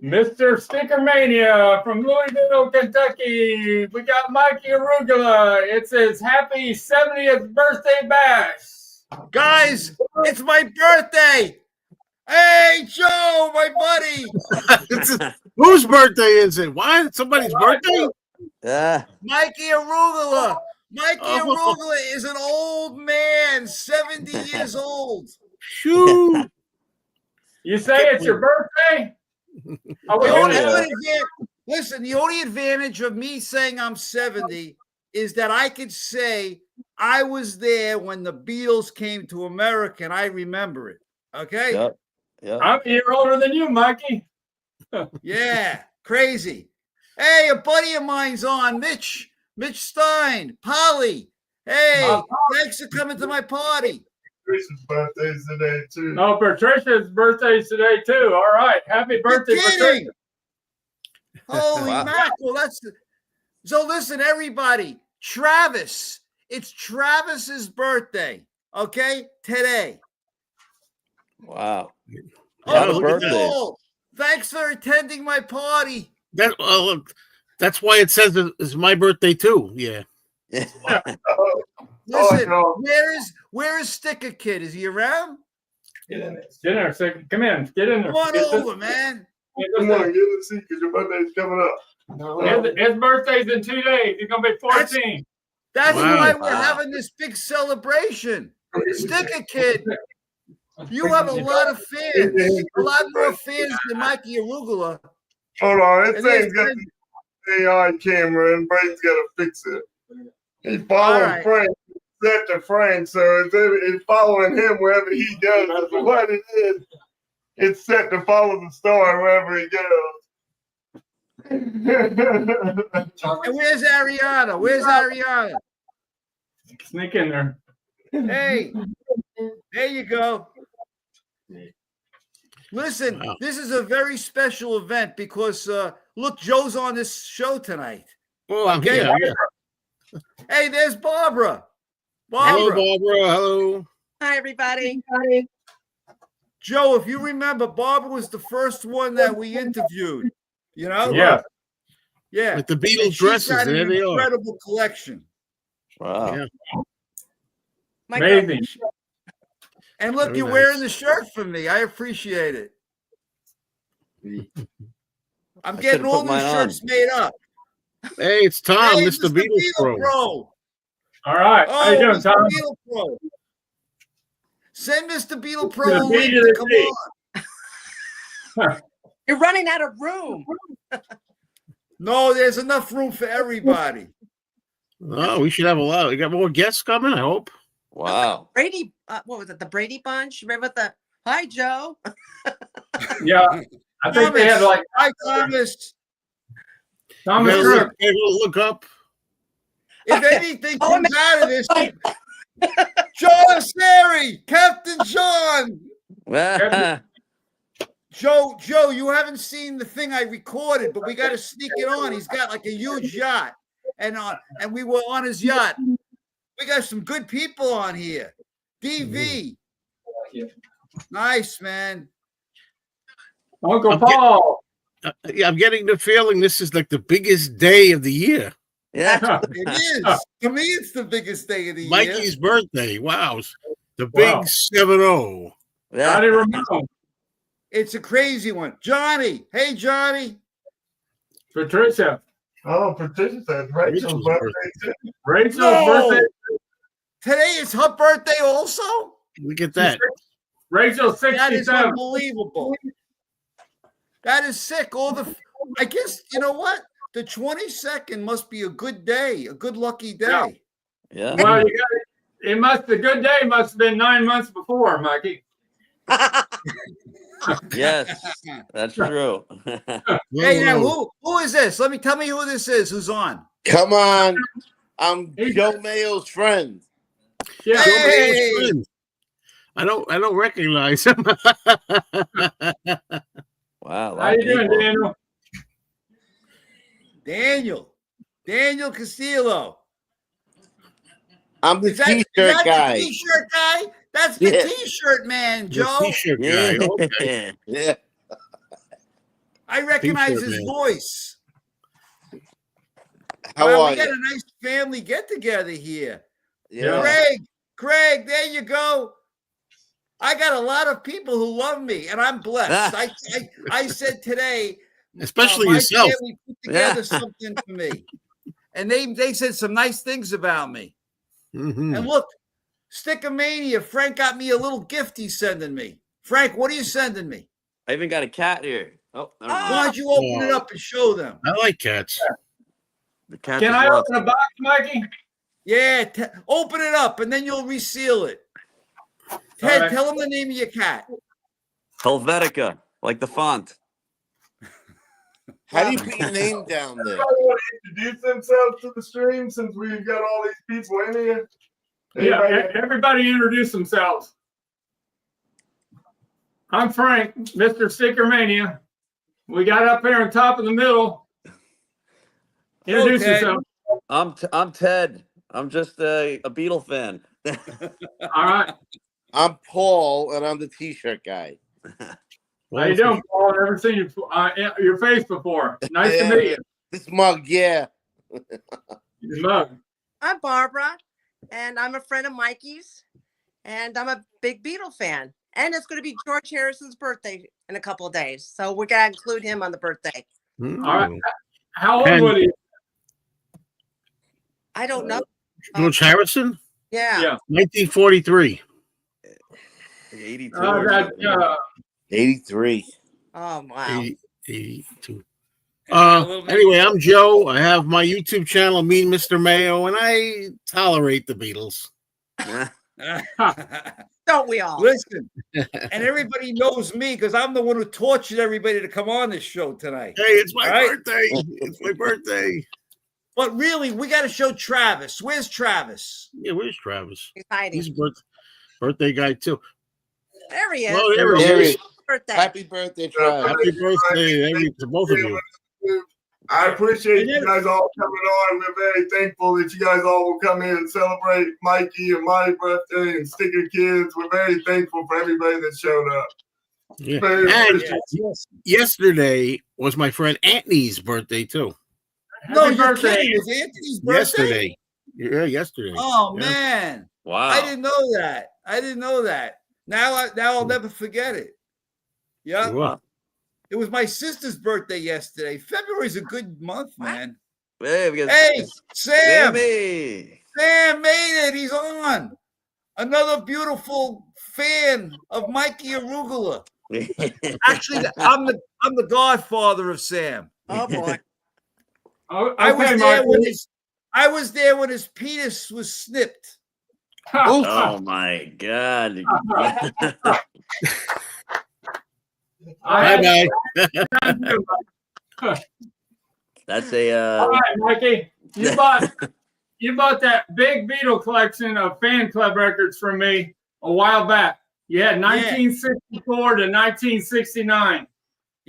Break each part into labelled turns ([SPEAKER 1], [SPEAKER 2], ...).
[SPEAKER 1] Mr. Stickermania from Louisville, Kentucky. We got Mikey Arugula. It's his happy 70th birthday bash.
[SPEAKER 2] Guys, it's my birthday. Hey, Joe, my buddy.
[SPEAKER 3] Whose birthday is it? What? Somebody's birthday?
[SPEAKER 2] Mikey Arugula. Mikey Arugula is an old man, 70 years old.
[SPEAKER 3] Shoot.
[SPEAKER 1] You say it's your birthday?
[SPEAKER 2] Listen, the only advantage of me saying I'm 70 is that I could say I was there when the Beatles came to America, and I remember it. Okay?
[SPEAKER 1] Yep. I'm a year older than you, Mikey.
[SPEAKER 2] Yeah, crazy. Hey, a buddy of mine's on, Mitch Stein, Polly. Hey, thanks for coming to my party.
[SPEAKER 4] Patricia's birthday's today, too.
[SPEAKER 1] Oh, Patricia's birthday's today, too. All right. Happy birthday, Patricia.
[SPEAKER 2] Holy mackerel. So listen, everybody. Travis. It's Travis's birthday. Okay? Today.
[SPEAKER 5] Wow.
[SPEAKER 2] Oh, birthday. Thanks for attending my party.
[SPEAKER 3] That's why it says it's my birthday, too. Yeah.
[SPEAKER 2] Listen, where is Sticker Kid? Is he around?
[SPEAKER 1] Get in there. Come in. Get in there.
[SPEAKER 2] Come on over, man.
[SPEAKER 4] Come on, get a seat because your birthday's coming up.
[SPEAKER 1] His birthday's in 2 days. He's going to be 14.
[SPEAKER 2] That's why we're having this big celebration. Sticker Kid, you have a lot of fans. A lot more fans than Mikey Arugula.
[SPEAKER 4] Hold on. This thing's got the AI camera and Braden's got to fix it. He's following Frank. Set to Frank, so it's following him wherever he goes. That's what it is. It's set to follow the star wherever he goes.
[SPEAKER 2] And where's Ariana?
[SPEAKER 1] Sneak in there.
[SPEAKER 2] Hey, there you go. Listen, this is a very special event because look, Joe's on this show tonight.
[SPEAKER 3] Oh, I'm here.
[SPEAKER 2] Hey, there's Barbara.
[SPEAKER 3] Hello, Barbara. Hello.
[SPEAKER 6] Hi, everybody.
[SPEAKER 2] Joe, if you remember, Barbara was the first one that we interviewed. You know? Yeah.
[SPEAKER 3] With the Beatles dresses.
[SPEAKER 2] Got an
[SPEAKER 3] there they are.
[SPEAKER 2] incredible collection.
[SPEAKER 5] Wow.
[SPEAKER 3] Yeah.
[SPEAKER 1] Amazing.
[SPEAKER 2] And look,
[SPEAKER 3] Very
[SPEAKER 2] you're
[SPEAKER 3] nice.
[SPEAKER 2] wearing the shirt for me. I appreciate it. I'm getting all new shirts made up.
[SPEAKER 3] Hey, it's Tom, Mr. Beatles Pro.
[SPEAKER 1] All right. How you doing, Tom?
[SPEAKER 2] Beetle Pro. Send Mr. Beetle Pro a link to come on.
[SPEAKER 6] You're running out of room.
[SPEAKER 2] No, there's enough room for everybody.
[SPEAKER 3] Oh, we should have a lot. We got more guests coming, I hope.
[SPEAKER 5] Wow.
[SPEAKER 6] Brady, what was it? The Brady Bunch? Remember hi, Joe.
[SPEAKER 1] Yeah. I think they had like.
[SPEAKER 2] Hi, Thomas.
[SPEAKER 1] Thomas,
[SPEAKER 3] look up.
[SPEAKER 2] If anything comes out of this, John Sari, Captain John. Joe, you haven't seen the thing I recorded, but we got to sneak it on. He's got like a huge yacht, and we were on his yacht. We got some good people on here. DV, nice man.
[SPEAKER 1] Uncle Paul.
[SPEAKER 3] I'm getting the feeling this is like the biggest day of the year.
[SPEAKER 5] Yeah,
[SPEAKER 2] it is. To me, it's the biggest day of the year.
[SPEAKER 3] Mikey's birthday. Wow. The big 7-0.
[SPEAKER 1] Johnny Ramone.
[SPEAKER 2] It's a crazy one. Johnny. Hey, Johnny.
[SPEAKER 1] Patricia.
[SPEAKER 4] Oh, Patricia says Rachel's birthday too.
[SPEAKER 1] Rachel's birthday.
[SPEAKER 2] Today is her birthday also?
[SPEAKER 3] Look at that.
[SPEAKER 1] Rachel's 67.
[SPEAKER 2] That is unbelievable. That is sick. I guess, you know what? The 22nd must be a good day, a good lucky day.
[SPEAKER 5] Yeah.
[SPEAKER 1] Well, the good day must have been 9 months before, Mikey.
[SPEAKER 5] Yes, that's true.
[SPEAKER 2] Hey, now who is this? Tell me who this is. Who's on?
[SPEAKER 7] Come on. I'm Joe Mayo's friend.
[SPEAKER 1] Yeah.
[SPEAKER 2] Hey.
[SPEAKER 3] I don't recognize him.
[SPEAKER 5] Wow.
[SPEAKER 1] How you doing, Daniel?
[SPEAKER 2] Daniel Castillo.
[SPEAKER 7] I'm the T-shirt guy.
[SPEAKER 2] The T-shirt guy? That's the T-shirt man, Joe.
[SPEAKER 3] T-shirt guy. Okay.
[SPEAKER 7] Yeah.
[SPEAKER 2] recognize
[SPEAKER 3] T-shirt,
[SPEAKER 2] his
[SPEAKER 3] man.
[SPEAKER 2] voice.
[SPEAKER 7] How
[SPEAKER 2] Wow,
[SPEAKER 7] are
[SPEAKER 2] we got
[SPEAKER 7] you?
[SPEAKER 2] a nice family get together here.
[SPEAKER 7] Yeah.
[SPEAKER 2] Craig, there you go. I got a lot of people who love me, and I'm blessed. I said today,
[SPEAKER 3] Especially
[SPEAKER 2] my
[SPEAKER 3] yourself.
[SPEAKER 2] family put together
[SPEAKER 5] Yeah.
[SPEAKER 2] something for me, and they said some nice things about me.
[SPEAKER 3] Mhm.
[SPEAKER 2] And look, Stickermania, Frank got me a little gift he's sending me. Frank, what are you sending me?
[SPEAKER 5] I even got a cat here. Oh, never mind.
[SPEAKER 2] Why don't you open it up and show them?
[SPEAKER 3] I like cats.
[SPEAKER 5] The cat
[SPEAKER 1] Can
[SPEAKER 5] just
[SPEAKER 1] I
[SPEAKER 5] lost
[SPEAKER 1] open a box, Mikey?
[SPEAKER 2] Yeah, open it up, and then you'll reseal it. Ted,
[SPEAKER 1] All right.
[SPEAKER 2] tell him the name of your cat.
[SPEAKER 5] Helvetica, like the font.
[SPEAKER 7] How do you put your name down there?
[SPEAKER 4] Everybody want to introduce themselves to the stream since we've got all these people in here?
[SPEAKER 1] Yeah,
[SPEAKER 4] Anybody-
[SPEAKER 1] everybody introduce themselves. I'm Frank, Mr. Stickermania. We got up there on top of the middle. Introduce
[SPEAKER 2] Okay.
[SPEAKER 1] yourself.
[SPEAKER 5] I'm Ted. I'm just a Beatle fan.
[SPEAKER 1] All right.
[SPEAKER 7] I'm Paul, and I'm the T-shirt guy.
[SPEAKER 1] How you doing, Paul? I've never seen your face before. Nice to meet you.
[SPEAKER 7] This mug, yeah.
[SPEAKER 1] Your mug.
[SPEAKER 6] I'm Barbara, and I'm a friend of Mikey's, and I'm a big Beatle fan. And it's going to be George Harrison's birthday in a couple of days, so we're going to include him on the birthday.
[SPEAKER 1] All right. How old
[SPEAKER 3] And-
[SPEAKER 1] was he?
[SPEAKER 6] I don't know.
[SPEAKER 3] George Harrison,
[SPEAKER 6] Yeah.
[SPEAKER 3] 1943.
[SPEAKER 5] 82 or something.
[SPEAKER 7] 83.
[SPEAKER 6] Oh, wow.
[SPEAKER 3] 82.
[SPEAKER 2] little man.
[SPEAKER 3] Anyway, I'm Joe. I have my YouTube channel, Mean Mr. Mayo, and I tolerate the Beatles.
[SPEAKER 6] Don't we all?
[SPEAKER 2] Listen, and everybody knows me because I'm the one who tortured everybody to come on this show tonight.
[SPEAKER 3] Hey, it's my
[SPEAKER 2] All right.
[SPEAKER 3] birthday. It's my birthday.
[SPEAKER 2] But really, we got to show Travis. Where's Travis?
[SPEAKER 3] Yeah, where's Travis?
[SPEAKER 6] He's hiding.
[SPEAKER 3] He's a birthday guy, too.
[SPEAKER 6] There he is.
[SPEAKER 3] Oh, there he
[SPEAKER 7] There
[SPEAKER 3] is.
[SPEAKER 7] he is.
[SPEAKER 6] Birthday.
[SPEAKER 7] Happy birthday, Travis.
[SPEAKER 3] Happy birthday to both of you.
[SPEAKER 4] I appreciate you guys all coming on. We're very thankful that you guys all will come in and celebrate Mikey and my birthday and Sticker Kids. We're very thankful for everybody that showed up.
[SPEAKER 3] Yeah.
[SPEAKER 4] Very
[SPEAKER 3] And
[SPEAKER 4] appreciative.
[SPEAKER 3] yesterday was my friend Anthony's birthday, too.
[SPEAKER 2] No,
[SPEAKER 1] Happy
[SPEAKER 2] you're
[SPEAKER 1] birthday.
[SPEAKER 2] kidding. It was Anthony's birthday?
[SPEAKER 3] Yesterday. Yeah, yesterday.
[SPEAKER 2] Oh,
[SPEAKER 3] Yeah.
[SPEAKER 2] man.
[SPEAKER 5] Wow.
[SPEAKER 2] I didn't know that. I didn't know that. Now I'll never forget it. Yeah.
[SPEAKER 3] What?
[SPEAKER 2] It was my sister's birthday yesterday. February's a good month, man.
[SPEAKER 5] Hey, we got
[SPEAKER 2] Hey, Sam.
[SPEAKER 5] Sammy.
[SPEAKER 2] Sam made it. He's on. Another beautiful fan of Mikey Arugula. Actually, I'm the godfather of Sam.
[SPEAKER 6] Oh, boy.
[SPEAKER 1] Oh,
[SPEAKER 2] I was
[SPEAKER 1] okay,
[SPEAKER 2] there when
[SPEAKER 1] Mikey.
[SPEAKER 2] I was there when his penis was snipped.
[SPEAKER 5] Oh my God.
[SPEAKER 3] Bye-bye.
[SPEAKER 5] That's a
[SPEAKER 1] All right, Mikey. You bought that big Beatle collection of fan club records from me a while back. You had 1964 to 1969.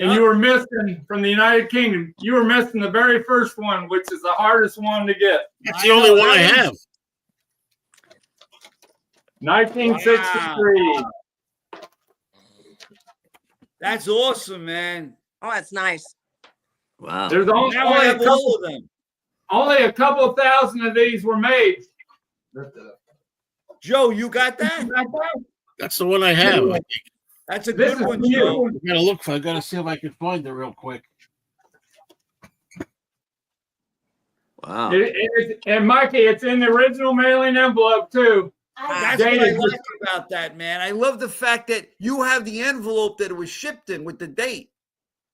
[SPEAKER 1] And you were missing from the United Kingdom. You were missing the very first one, which is the hardest one to get.
[SPEAKER 3] That's the only one I have.
[SPEAKER 1] 1963.
[SPEAKER 2] That's awesome, man.
[SPEAKER 6] Oh, that's nice.
[SPEAKER 5] wow.
[SPEAKER 1] There's only,
[SPEAKER 2] Now I have all of them.
[SPEAKER 1] only a couple thousand of these were made.
[SPEAKER 2] Joe, you got that?
[SPEAKER 3] That's the one I have. I think.
[SPEAKER 2] That's a
[SPEAKER 1] This
[SPEAKER 2] good
[SPEAKER 1] is
[SPEAKER 2] one,
[SPEAKER 1] for you.
[SPEAKER 2] Joe.
[SPEAKER 3] I gotta see if I can find it real quick.
[SPEAKER 5] Wow.
[SPEAKER 1] And Mikey, it's in the original mailing envelope too.
[SPEAKER 2] That's what I
[SPEAKER 1] Dated.
[SPEAKER 2] like about that, man. I love the fact that you have the envelope that it was shipped in with the date.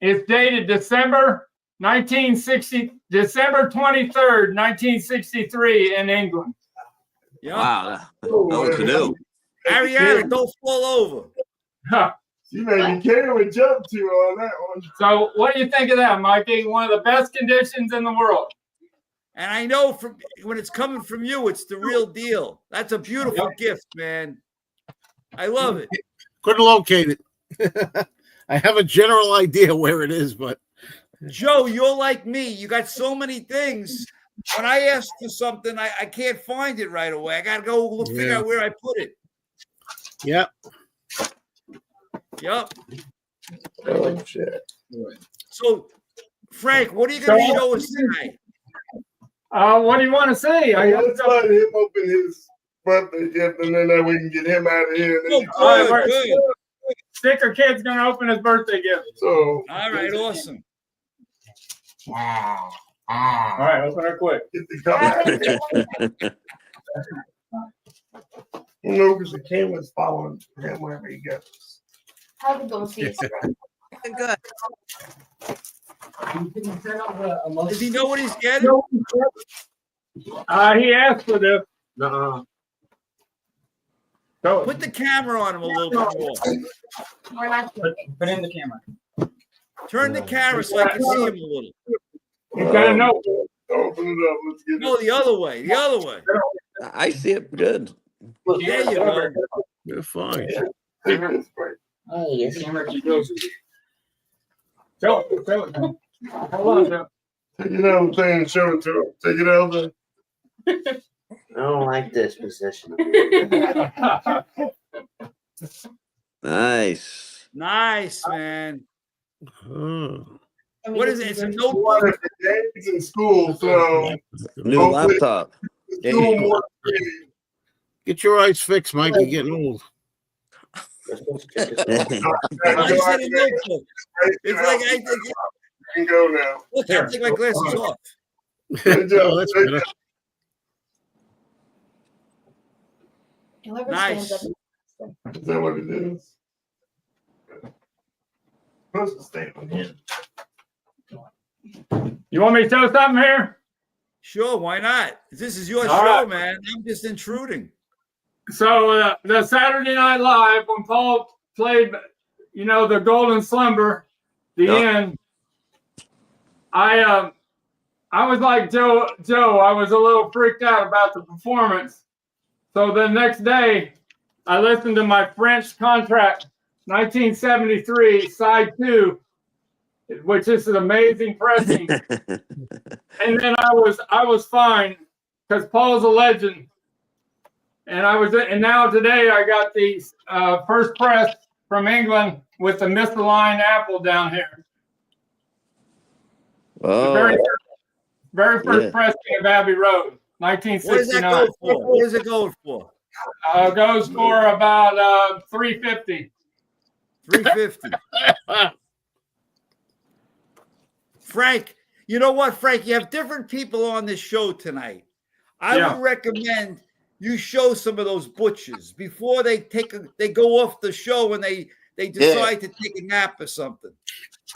[SPEAKER 1] It's dated December 23rd, 1963 in England.
[SPEAKER 2] Yeah.
[SPEAKER 5] Wow. That was new.
[SPEAKER 2] Ariana, don't fall over.
[SPEAKER 1] Huh.
[SPEAKER 4] She made me carry jump to on that one.
[SPEAKER 1] So what do you think of that, Mikey? One of the best conditions in the world.
[SPEAKER 2] And I know from when it's coming from you, it's the real deal. That's a beautiful gift, man. I love it.
[SPEAKER 3] Couldn't locate it. I have a general idea where it is, but
[SPEAKER 2] Joe, you're like me. You got so many things. When I ask for something, I can't find it right away. I got to go look, figure out where I put it.
[SPEAKER 3] yeah.
[SPEAKER 2] Yep.
[SPEAKER 4] Oh shit.
[SPEAKER 2] So, Frank, what are you going to show us tonight?
[SPEAKER 1] What do you want to see?
[SPEAKER 4] Let's let him open his birthday gift, and then we can get him out of here. And then
[SPEAKER 2] Oh, good.
[SPEAKER 1] Sticker Kid's gonna open his birthday gift.
[SPEAKER 4] So,
[SPEAKER 2] All right, awesome.
[SPEAKER 1] Wow. All right, open it quick.
[SPEAKER 4] get the cup. No, because the camera's following him wherever he goes.
[SPEAKER 8] How's it going, Steve?
[SPEAKER 6] Good.
[SPEAKER 2] Does he know what he's getting?
[SPEAKER 1] He asked for this. So,
[SPEAKER 2] Put the camera on him a little bit more.
[SPEAKER 8] We're not looking.
[SPEAKER 1] put in the camera.
[SPEAKER 2] Turn the camera so I can see him a little.
[SPEAKER 1] He's got a note.
[SPEAKER 4] Open it up. Let's get
[SPEAKER 2] No, the other way. The other way.
[SPEAKER 5] I see it good.
[SPEAKER 2] There you go.
[SPEAKER 3] You're fine.
[SPEAKER 4] it.
[SPEAKER 8] Oh, yes.
[SPEAKER 1] Show it. Hold on, Joe.
[SPEAKER 4] Take it out there and show it to him. Take it out there.
[SPEAKER 9] I don't like this position.
[SPEAKER 5] Nice.
[SPEAKER 2] Nice, man.
[SPEAKER 3] Oh.
[SPEAKER 2] What is it? It's a notebook.
[SPEAKER 4] He's in school, so
[SPEAKER 5] New
[SPEAKER 4] Hopefully-
[SPEAKER 5] laptop.
[SPEAKER 4] school more.
[SPEAKER 3] Get your eyes fixed, Mike. You're getting old.
[SPEAKER 2] I said a notebook. It's like I think.
[SPEAKER 4] You can go now.
[SPEAKER 2] Look, I take my glasses off.
[SPEAKER 4] Good job.
[SPEAKER 3] Oh, that's better.
[SPEAKER 8] Whoever
[SPEAKER 2] Nice.
[SPEAKER 8] stands up.
[SPEAKER 4] Is that what it is? Supposed to stay on here.
[SPEAKER 1] You want me to show something here?
[SPEAKER 2] Sure, why not? This is your
[SPEAKER 1] All
[SPEAKER 2] show,
[SPEAKER 1] right.
[SPEAKER 2] man. I'm just intruding.
[SPEAKER 1] So the Saturday Night Live, when Paul played, the Golden Slumber, the end. I was like Joe. I was a little freaked out about the performance. So the next day, I listened to my French Contract, 1973, side 2, which is an amazing pressing. And then I was fine because Paul's a legend. And now today I got the first press from England with the misaligned apple down here. The
[SPEAKER 5] Oh,
[SPEAKER 1] very first
[SPEAKER 5] Yeah.
[SPEAKER 1] pressing of Abbey Road,
[SPEAKER 2] What does that
[SPEAKER 1] 1969.
[SPEAKER 2] go for? What does it go for?
[SPEAKER 1] Goes for about $350.
[SPEAKER 2] $350. Frank, you know what, Frank? You have different people on this show tonight. I
[SPEAKER 1] Yeah.
[SPEAKER 2] would recommend you show some of those butchers before they go off the show and they decide to take a nap or something.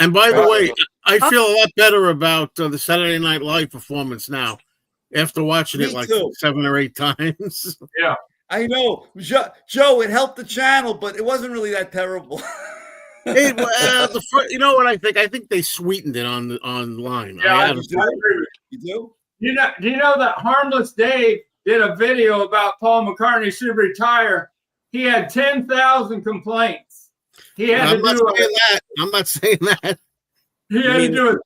[SPEAKER 3] And by the way, I feel a lot better about the Saturday Night Live performance now after watching
[SPEAKER 2] Me
[SPEAKER 3] it like
[SPEAKER 2] too.
[SPEAKER 3] 7 or 8 times.
[SPEAKER 2] I know, Joe. It helped the channel, but it wasn't really that terrible.
[SPEAKER 3] Hey, you know what I think? I think they sweetened it online.
[SPEAKER 1] Yeah, I
[SPEAKER 3] I
[SPEAKER 1] agree with
[SPEAKER 2] You do?
[SPEAKER 1] you. Do you know that Harmless Dave did a video about Paul McCartney should retire? He had 10,000 complaints. He had
[SPEAKER 3] I'm
[SPEAKER 1] to
[SPEAKER 3] not
[SPEAKER 1] do
[SPEAKER 3] saying that. I'm not saying that.
[SPEAKER 1] He had to do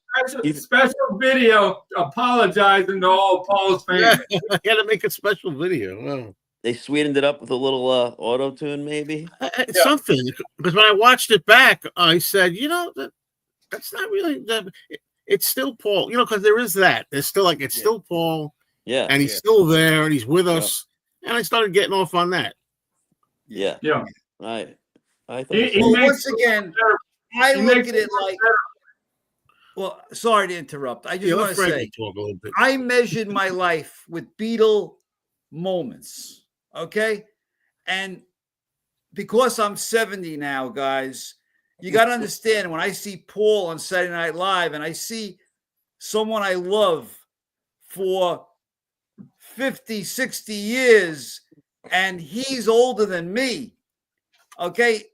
[SPEAKER 1] a special video apologizing to all Paul's fans.
[SPEAKER 3] Yeah, I had to make a special video. Oh.
[SPEAKER 5] they sweetened it up with a little auto tune, maybe.
[SPEAKER 3] Something, because when I watched it back, I said, that's not really that. It's still Paul, because there is that. There's still it's still Paul,
[SPEAKER 5] Yeah.
[SPEAKER 3] and he's still there, and he's with us. And I started getting off on that.
[SPEAKER 5] Yeah.
[SPEAKER 1] Yeah.
[SPEAKER 5] I thought
[SPEAKER 1] He
[SPEAKER 2] Well,
[SPEAKER 1] makes
[SPEAKER 2] once again, I
[SPEAKER 1] He
[SPEAKER 2] look
[SPEAKER 1] makes
[SPEAKER 2] at it
[SPEAKER 1] it
[SPEAKER 2] like. Well, sorry to interrupt. I just
[SPEAKER 3] Yeah,
[SPEAKER 2] want
[SPEAKER 3] let
[SPEAKER 2] to
[SPEAKER 3] Frankie
[SPEAKER 2] say,
[SPEAKER 3] talk a little bit.
[SPEAKER 2] I measured my life with Beatle moments. Okay. And because I'm 70 now, guys, you got to understand when I see Paul on Saturday Night Live and I see someone I love for 50, 60 years and he's older than me. Okay.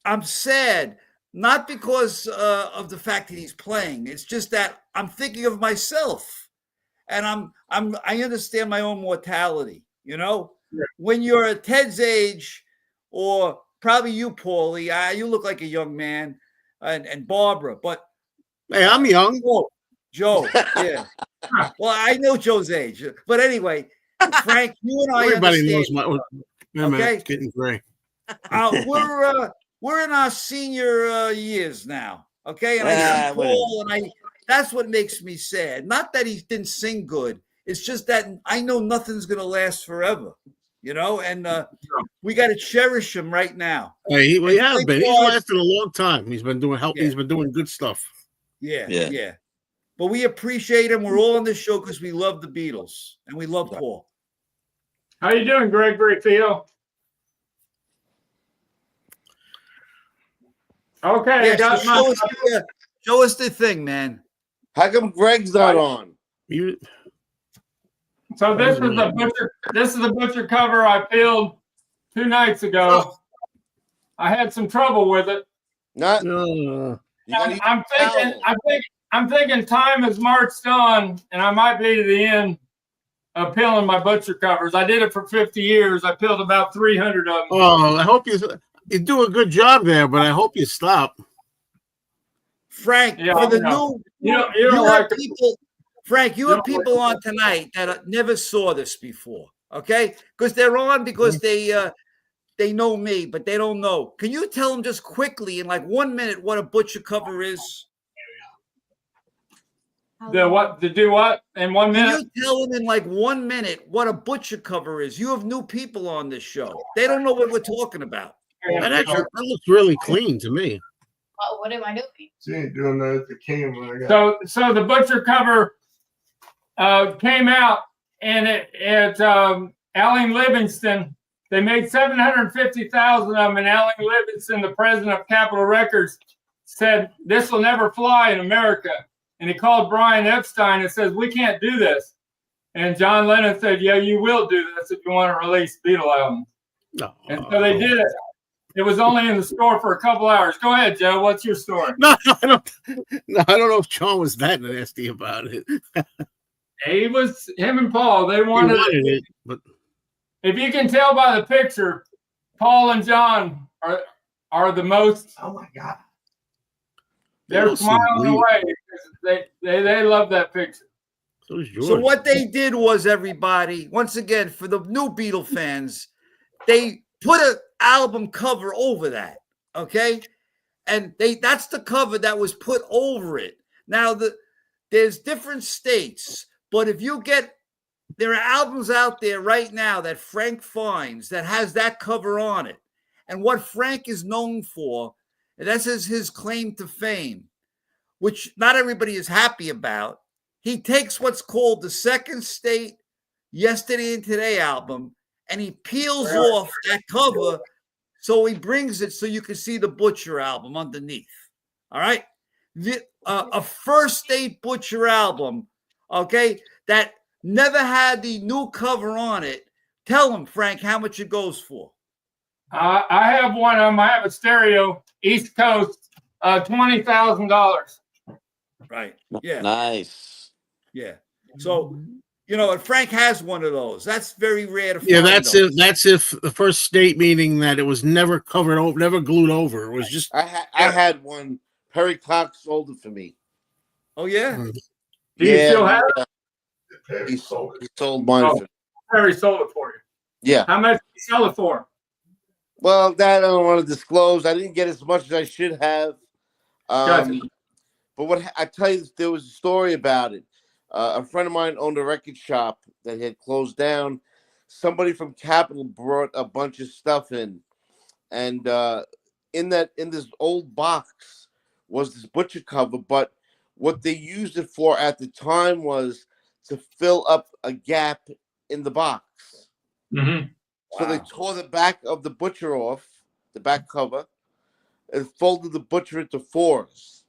[SPEAKER 2] I'm sad. Not because of the fact that he's playing. It's just that I'm thinking of myself, and I understand my own mortality. When you're at Ted's age, or probably you, Paulie, you look like a young man, and Barbara. But
[SPEAKER 3] Hey, I'm young.
[SPEAKER 2] Joe, yeah. Well, I know Joe's age, but anyway, Frank, you and I
[SPEAKER 3] Everybody
[SPEAKER 2] understand.
[SPEAKER 3] knows my.
[SPEAKER 2] Okay.
[SPEAKER 3] It's getting gray.
[SPEAKER 2] We're in our senior years now. Okay, and I see Paul, and that's what makes me sad. Not that he didn't sing good. It's just that I know nothing's gonna last forever, and we got to cherish him right now.
[SPEAKER 3] He has been. He's
[SPEAKER 2] God,
[SPEAKER 3] lasted a long time. He's been doing
[SPEAKER 2] Yeah.
[SPEAKER 3] He's been doing good stuff.
[SPEAKER 2] Yeah. But we appreciate him. We're all on this show because we love the Beatles and we love Paul.
[SPEAKER 1] How you doing, Gregory Theo? Okay,
[SPEAKER 2] Yeah, show us the thing, man.
[SPEAKER 7] How come Greg's not on?
[SPEAKER 1] So this is the butcher. This is the butcher cover I peeled 2 nights ago. I had some trouble with it. I'm thinking time has marched on, and I might be to the end of peeling my butcher covers. I did it for 50 years. I peeled about 300 of them.
[SPEAKER 3] Oh, I hope you do a good job there, but I hope you stop.
[SPEAKER 2] Frank, for the new, you have people. Frank, you have people on tonight that never saw this before, okay? Because they're on because they know me, but they don't know. Can you tell them just quickly in like 1 minute what a butcher cover is?
[SPEAKER 1] To do what in 1 minute?
[SPEAKER 2] Can you tell them in like 1 minute what a butcher cover is? You have new people on this show. They don't know what we're talking about.
[SPEAKER 3] That looks really clean to me.
[SPEAKER 8] What am I doing?
[SPEAKER 4] She ain't doing that at the camera.
[SPEAKER 1] So the butcher cover came out, and it Allen Livingston. They made 750,000 of them, and Allen Livingston, the president of Capitol Records, said this will never fly in America. And he called Brian Epstein and says, we can't do this. And John Lennon said, yeah, you will do this if you want to release Beatle albums.
[SPEAKER 3] No.
[SPEAKER 1] And so they did it. It was only in the store for a couple hours. Go ahead, Joe. What's your story?
[SPEAKER 3] No, I don't know if John was that nasty about it.
[SPEAKER 1] Him and Paul, they wanted it.
[SPEAKER 3] But
[SPEAKER 1] if you can tell by the picture, Paul and John are the most.
[SPEAKER 4] Oh my God.
[SPEAKER 1] They're smiling away because they love that picture.
[SPEAKER 2] So what they did was, everybody, once again, for the new Beatle fans, they put an album cover over that, okay? And that's the cover that was put over it. Now, there's different states, but if you there are albums out there right now that Frank finds that has that cover on it. And what Frank is known for, and that's his claim to fame, which not everybody is happy about. He takes what's called the Second State Yesterday and Today album, and he peels off that cover, so he brings it so you can see the Butcher album underneath. All right? A First State Butcher album, okay, that never had the new cover on it. Tell him, Frank, how much it goes for.
[SPEAKER 1] I have one of them. I have a stereo, East Coast, $20,000.
[SPEAKER 2] Right. Yeah.
[SPEAKER 5] Nice.
[SPEAKER 2] Yeah. So, and Frank has one of those. That's very rare to find.
[SPEAKER 3] Yeah, that's if the First State, meaning that it was never covered over, never glued over. It was just.
[SPEAKER 7] I had one. Perry Cox sold it for me.
[SPEAKER 2] Oh yeah.
[SPEAKER 1] Do you still have it?
[SPEAKER 7] He sold mine.
[SPEAKER 1] Oh, Perry sold it for you.
[SPEAKER 7] Yeah.
[SPEAKER 1] How much did you sell it for?
[SPEAKER 7] Well, that I don't want to disclose. I didn't get as much as I should have.
[SPEAKER 1] Gotcha.
[SPEAKER 7] But what I tell you, there was a story about it. A friend of mine owned a record shop that had closed down. Somebody from Capitol brought a bunch of stuff in, and in this old box was this butcher cover. But what they used it for at the time was to fill up a gap in the box.
[SPEAKER 1] Mm-hmm.
[SPEAKER 7] So they tore the back of the butcher off, the back cover, and folded the butcher into fours.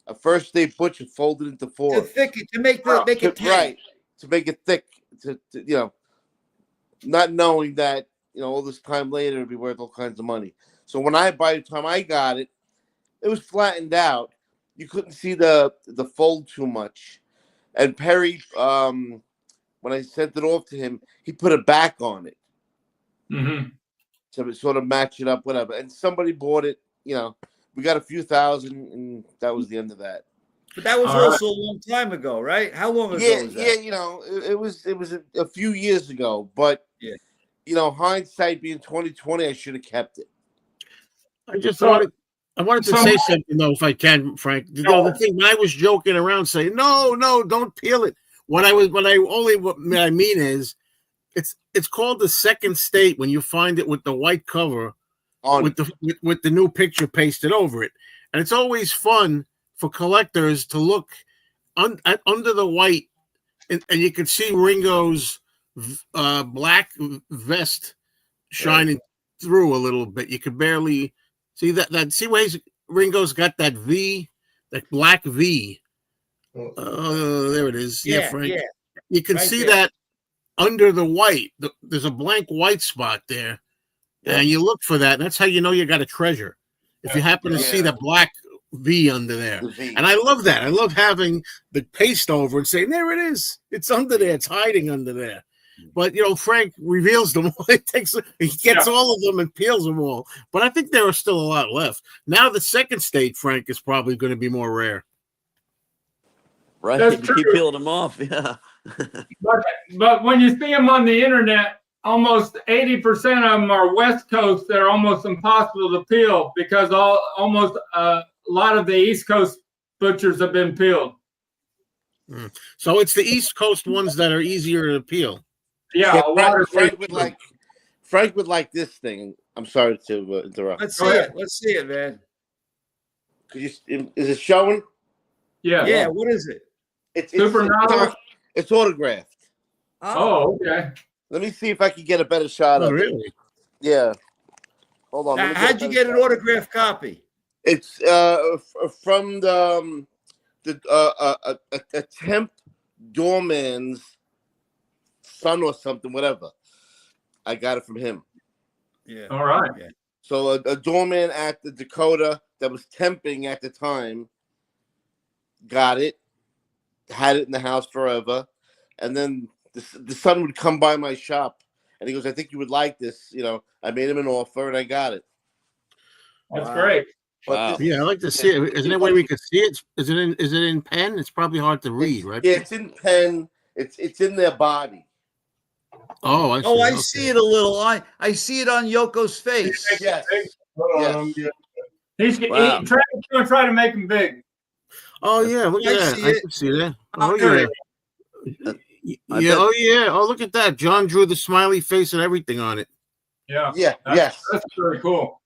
[SPEAKER 7] A First State Butcher folded into fours.
[SPEAKER 2] To make it tight.
[SPEAKER 7] Right. To make it thick. To not knowing that, all this time later it'd be worth all kinds of money. So by the time I got it, it was flattened out. You couldn't see the fold too much. And Perry, when I sent it off to him, he put a back on it.
[SPEAKER 1] Mm-hmm.
[SPEAKER 7] To sort of match it up, whatever. And somebody bought it, we got a few thousand, and that was the end of that.
[SPEAKER 2] But that was also a long time ago, right? How long ago was that?
[SPEAKER 7] Yeah, it was a few years ago. But, hindsight being 2020, I should have kept it.
[SPEAKER 3] I just thought I wanted to
[SPEAKER 1] So-
[SPEAKER 3] say something though, if I can, Frank. You know, the thing I was joking around saying, no, don't peel it. What I mean is, it's called the second state when you find it with the white cover with the new picture pasted over it, and it's always fun for collectors to look under the white, and you can see Ringo's black vest shining through a little bit. You could barely see that. See where Ringo's got that V, that black V. There it is. Yeah, Frank. Yeah. You can see that under the white. There's a blank white spot there, and you look for that. And that's how you know you got a treasure. If you happen to see the black V under there, and I love that. I love having the paste over and saying, "There it is. It's under there. It's hiding under there." But Frank reveals them all. He gets all of them and peels them all. But I think there are still a lot left. Now the second state, Frank, is probably going to be more rare.
[SPEAKER 5] Right.
[SPEAKER 1] That's
[SPEAKER 5] You
[SPEAKER 1] true.
[SPEAKER 5] keep peeling them off. Yeah.
[SPEAKER 1] But when you see them on the internet, almost 80% of them are West Coast. They're almost impossible to peel because almost a lot of the East Coast butchers have been peeled.
[SPEAKER 3] So it's the East Coast ones that are easier to peel.
[SPEAKER 1] Yeah,
[SPEAKER 7] Frank would like this thing. I'm sorry to interrupt.
[SPEAKER 2] Let's see it. Let's see it, man.
[SPEAKER 7] Is it showing?
[SPEAKER 1] Yeah.
[SPEAKER 2] Yeah. What is it?
[SPEAKER 7] It's autographed.
[SPEAKER 1] Oh, okay.
[SPEAKER 7] Let me see if I can get a better shot of
[SPEAKER 3] really?
[SPEAKER 7] it. Yeah. Hold on.
[SPEAKER 2] Now, how'd you get an autographed copy?
[SPEAKER 7] It's from a temp doorman's son or something, whatever. I got it from him.
[SPEAKER 2] Yeah.
[SPEAKER 1] All right.
[SPEAKER 2] Yeah.
[SPEAKER 7] So a doorman at the Dakota that was temping at the time got it, had it in the house forever, and then the son would come by my shop and he goes, "I think you would like this." I made him an offer and I got it.
[SPEAKER 1] That's great.
[SPEAKER 5] Wow.
[SPEAKER 3] Yeah, I like to see it. Isn't there a way we could see it? Is it in pen? It's probably hard to read, right?
[SPEAKER 7] Yeah, it's in pen. It's in their body.
[SPEAKER 3] Oh, I see.
[SPEAKER 2] Oh, I see it a little. I see it on Yoko's face.
[SPEAKER 7] Yes.
[SPEAKER 1] He's try to make them big.
[SPEAKER 3] Oh yeah, look at that. I can see that. Oh yeah. Yeah. Oh yeah. Oh, look at that. John drew the smiley face and everything on it.
[SPEAKER 1] Yeah.
[SPEAKER 7] Yes.
[SPEAKER 1] That's very cool.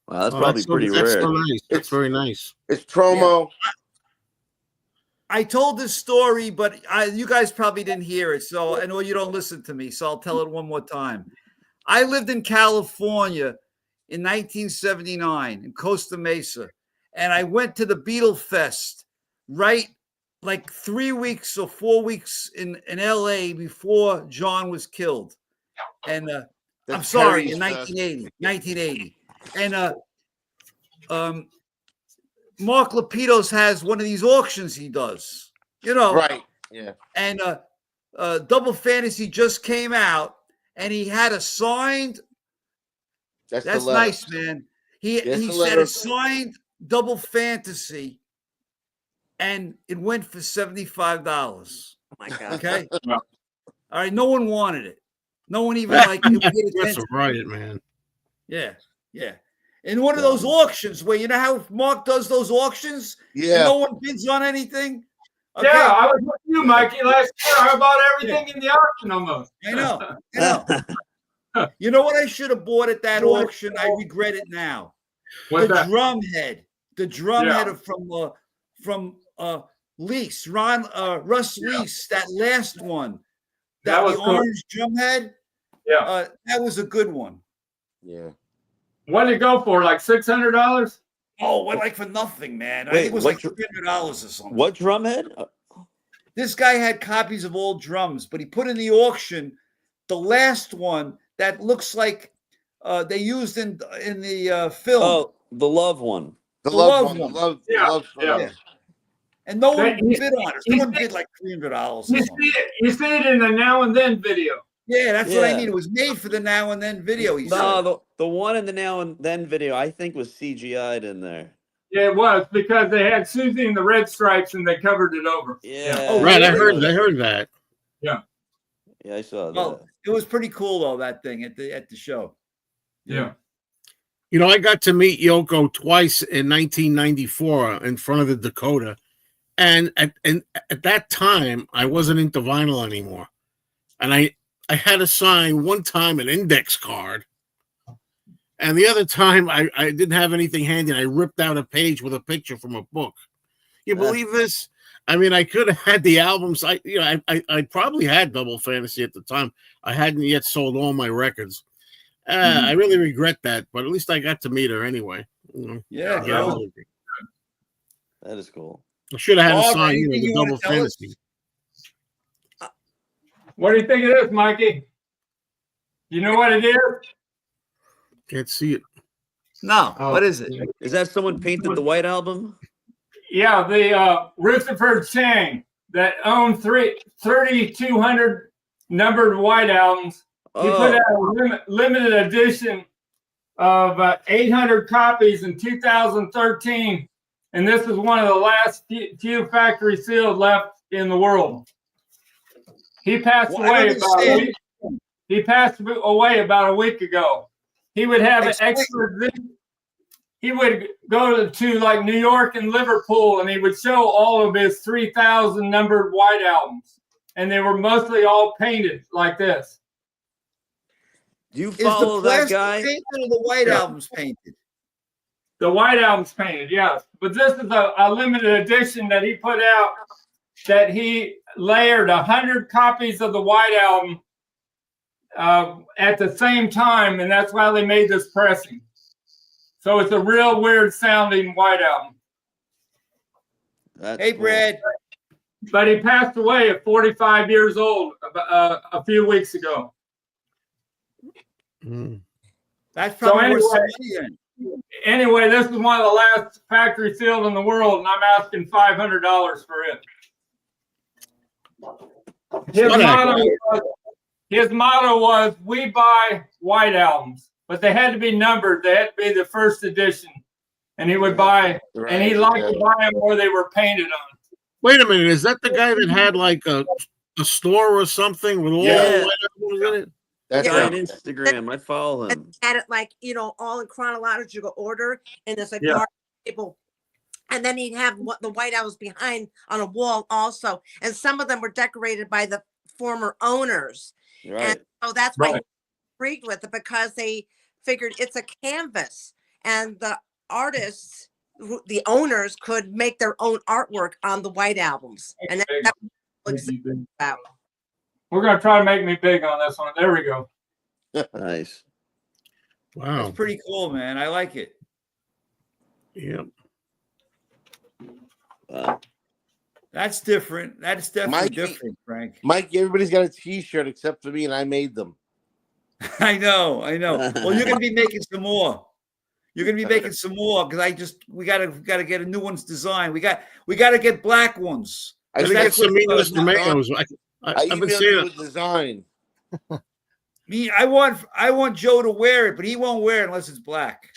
[SPEAKER 5] Wow, that's probably pretty
[SPEAKER 3] that's
[SPEAKER 5] rare.
[SPEAKER 3] So nice. That's very nice.
[SPEAKER 7] It's promo.
[SPEAKER 2] I told this story, but you guys probably didn't hear it. So I know you don't listen to me, so I'll tell it one more time. I lived in California in 1979 in Costa Mesa, and I went to the Beatles Fest right like 3 weeks or 4 weeks in LA before John was killed. And I'm sorry, in 1980. And Mark Lapidus has one of these auctions he does,
[SPEAKER 7] Right. Yeah.
[SPEAKER 2] And Double Fantasy just came out, and he had a signed. That's nice, man. He said a signed Double Fantasy, and it went for $75.
[SPEAKER 6] Oh my God.
[SPEAKER 2] Okay. All right. No one wanted it. No one even like.
[SPEAKER 3] That's right, man.
[SPEAKER 2] Yeah. In one of those auctions where how Mark does those auctions,
[SPEAKER 7] Yeah.
[SPEAKER 2] no one bids on anything. Okay?
[SPEAKER 1] Yeah, I was with you, Mikey, last year. I bought everything in the auction almost.
[SPEAKER 2] I know. You know what I should have bought at that auction? I regret it now.
[SPEAKER 1] What's that?
[SPEAKER 2] Drum head. The drum head from Lease, Russ Lease, that last one.
[SPEAKER 1] That was
[SPEAKER 2] the
[SPEAKER 1] cool.
[SPEAKER 2] orange drum head.
[SPEAKER 1] Yeah.
[SPEAKER 2] That was a good one.
[SPEAKER 7] Yeah.
[SPEAKER 1] What did it go for? Like $600?
[SPEAKER 2] Oh, like for nothing, man. I
[SPEAKER 5] Wait,
[SPEAKER 2] think it was like $300 or something.
[SPEAKER 5] What drumhead?
[SPEAKER 2] This guy had copies of all drums, but he put in the auction the last one that looks like they used in the film.
[SPEAKER 5] Oh, the love one.
[SPEAKER 7] The love one.
[SPEAKER 1] Yeah.
[SPEAKER 2] And no one bid on it. Someone bid like $300.
[SPEAKER 1] You see it in the Now and Then video.
[SPEAKER 2] Yeah, that's what I mean. It was made for the Now and Then video.
[SPEAKER 5] The one in the Now and Then video, I think, was CGI'd in there.
[SPEAKER 1] Yeah, it was because they had Susie in the red stripes and they covered it over.
[SPEAKER 5] Yeah.
[SPEAKER 2] Oh,
[SPEAKER 3] Right,
[SPEAKER 2] really?
[SPEAKER 3] I heard that.
[SPEAKER 1] Yeah.
[SPEAKER 5] Yeah, I saw that.
[SPEAKER 2] Well, it was pretty cool though, that thing at the show.
[SPEAKER 1] Yeah.
[SPEAKER 3] You know, I got to meet Yoko twice in 1994 in front of the Dakota. And at that time, I wasn't into vinyl anymore. And I had to sign one time an index card. And the other time, I didn't have anything handy. And I ripped out a page with a picture from a book. You believe this? I mean, I could have had the albums. I probably had Double Fantasy at the time. I hadn't yet sold all my records. I really regret that, but at least I got to meet her anyway.
[SPEAKER 2] Yeah,
[SPEAKER 5] that is cool.
[SPEAKER 3] I should have had
[SPEAKER 2] Bob,
[SPEAKER 3] a sign,
[SPEAKER 2] anything
[SPEAKER 3] the
[SPEAKER 2] you wanna
[SPEAKER 3] Double
[SPEAKER 2] tell us?
[SPEAKER 3] Fantasy.
[SPEAKER 1] What do you think of this, Mikey? You know what it is?
[SPEAKER 3] Can't see it.
[SPEAKER 2] No, what is it?
[SPEAKER 5] Is that someone painted the White Album?
[SPEAKER 1] Yeah, the Rutherford Chang that owned 3,200 numbered White Albums. He put out a limited edition of 800 copies in 2013, and this is one of the last few factory sealed left in the world. He passed away about a week. He passed away about a week ago. He would have an extra. He would go to like New York and Liverpool, and he would show all of his 3,000 numbered White Albums, and they were mostly all painted like this.
[SPEAKER 5] Do you follow that guy?
[SPEAKER 2] Painted or the White Album's painted?
[SPEAKER 1] The White Album's painted, yes. But this is a limited edition that he put out that he layered 100 copies of the White Album at the same time, and that's why they made this pressing. So it's a real weird sounding White Album.
[SPEAKER 2] Hey, Brad.
[SPEAKER 1] But he passed away at 45 years old a few weeks ago.
[SPEAKER 2] That's probably worth some money then.
[SPEAKER 1] Anyway, this is one of the last factory sealed in the world, and I'm asking $500 for it. His motto was, "We buy White Albums," but they had to be numbered. They had to be the first edition, and he would buy, and he liked to buy them where they were painted on.
[SPEAKER 3] Wait a minute, is that the guy that had like a store or something with all the White Albums in it?
[SPEAKER 5] That's on Instagram. I follow him.
[SPEAKER 6] Had it like, all in chronological order, and there's like table. And then he'd have the White Albums behind on a wall also. And some of them were decorated by the former owners.
[SPEAKER 5] Right.
[SPEAKER 6] And so that's why he intrigued with it, because they figured it's a canvas, and the artists, the owners, could make their own artwork on the White Albums. And that's what about.
[SPEAKER 1] We're going to try to make me big on this one. There we go.
[SPEAKER 5] Nice.
[SPEAKER 3] Wow.
[SPEAKER 2] That's pretty cool, man. I like it.
[SPEAKER 3] Yep.
[SPEAKER 5] Wow.
[SPEAKER 2] That's different. That's definitely different, Frank.
[SPEAKER 7] Mikey, everybody's got a T-shirt except for me, and I made them.
[SPEAKER 2] I know. Well, you're gonna be making some more. You're gonna be making some more because we gotta get a new one's design. We gotta get black ones.
[SPEAKER 3] I think it's some Mr. Mayos.
[SPEAKER 7] I've been saying design.
[SPEAKER 2] I want Joe to wear it, but he won't wear it unless it's black.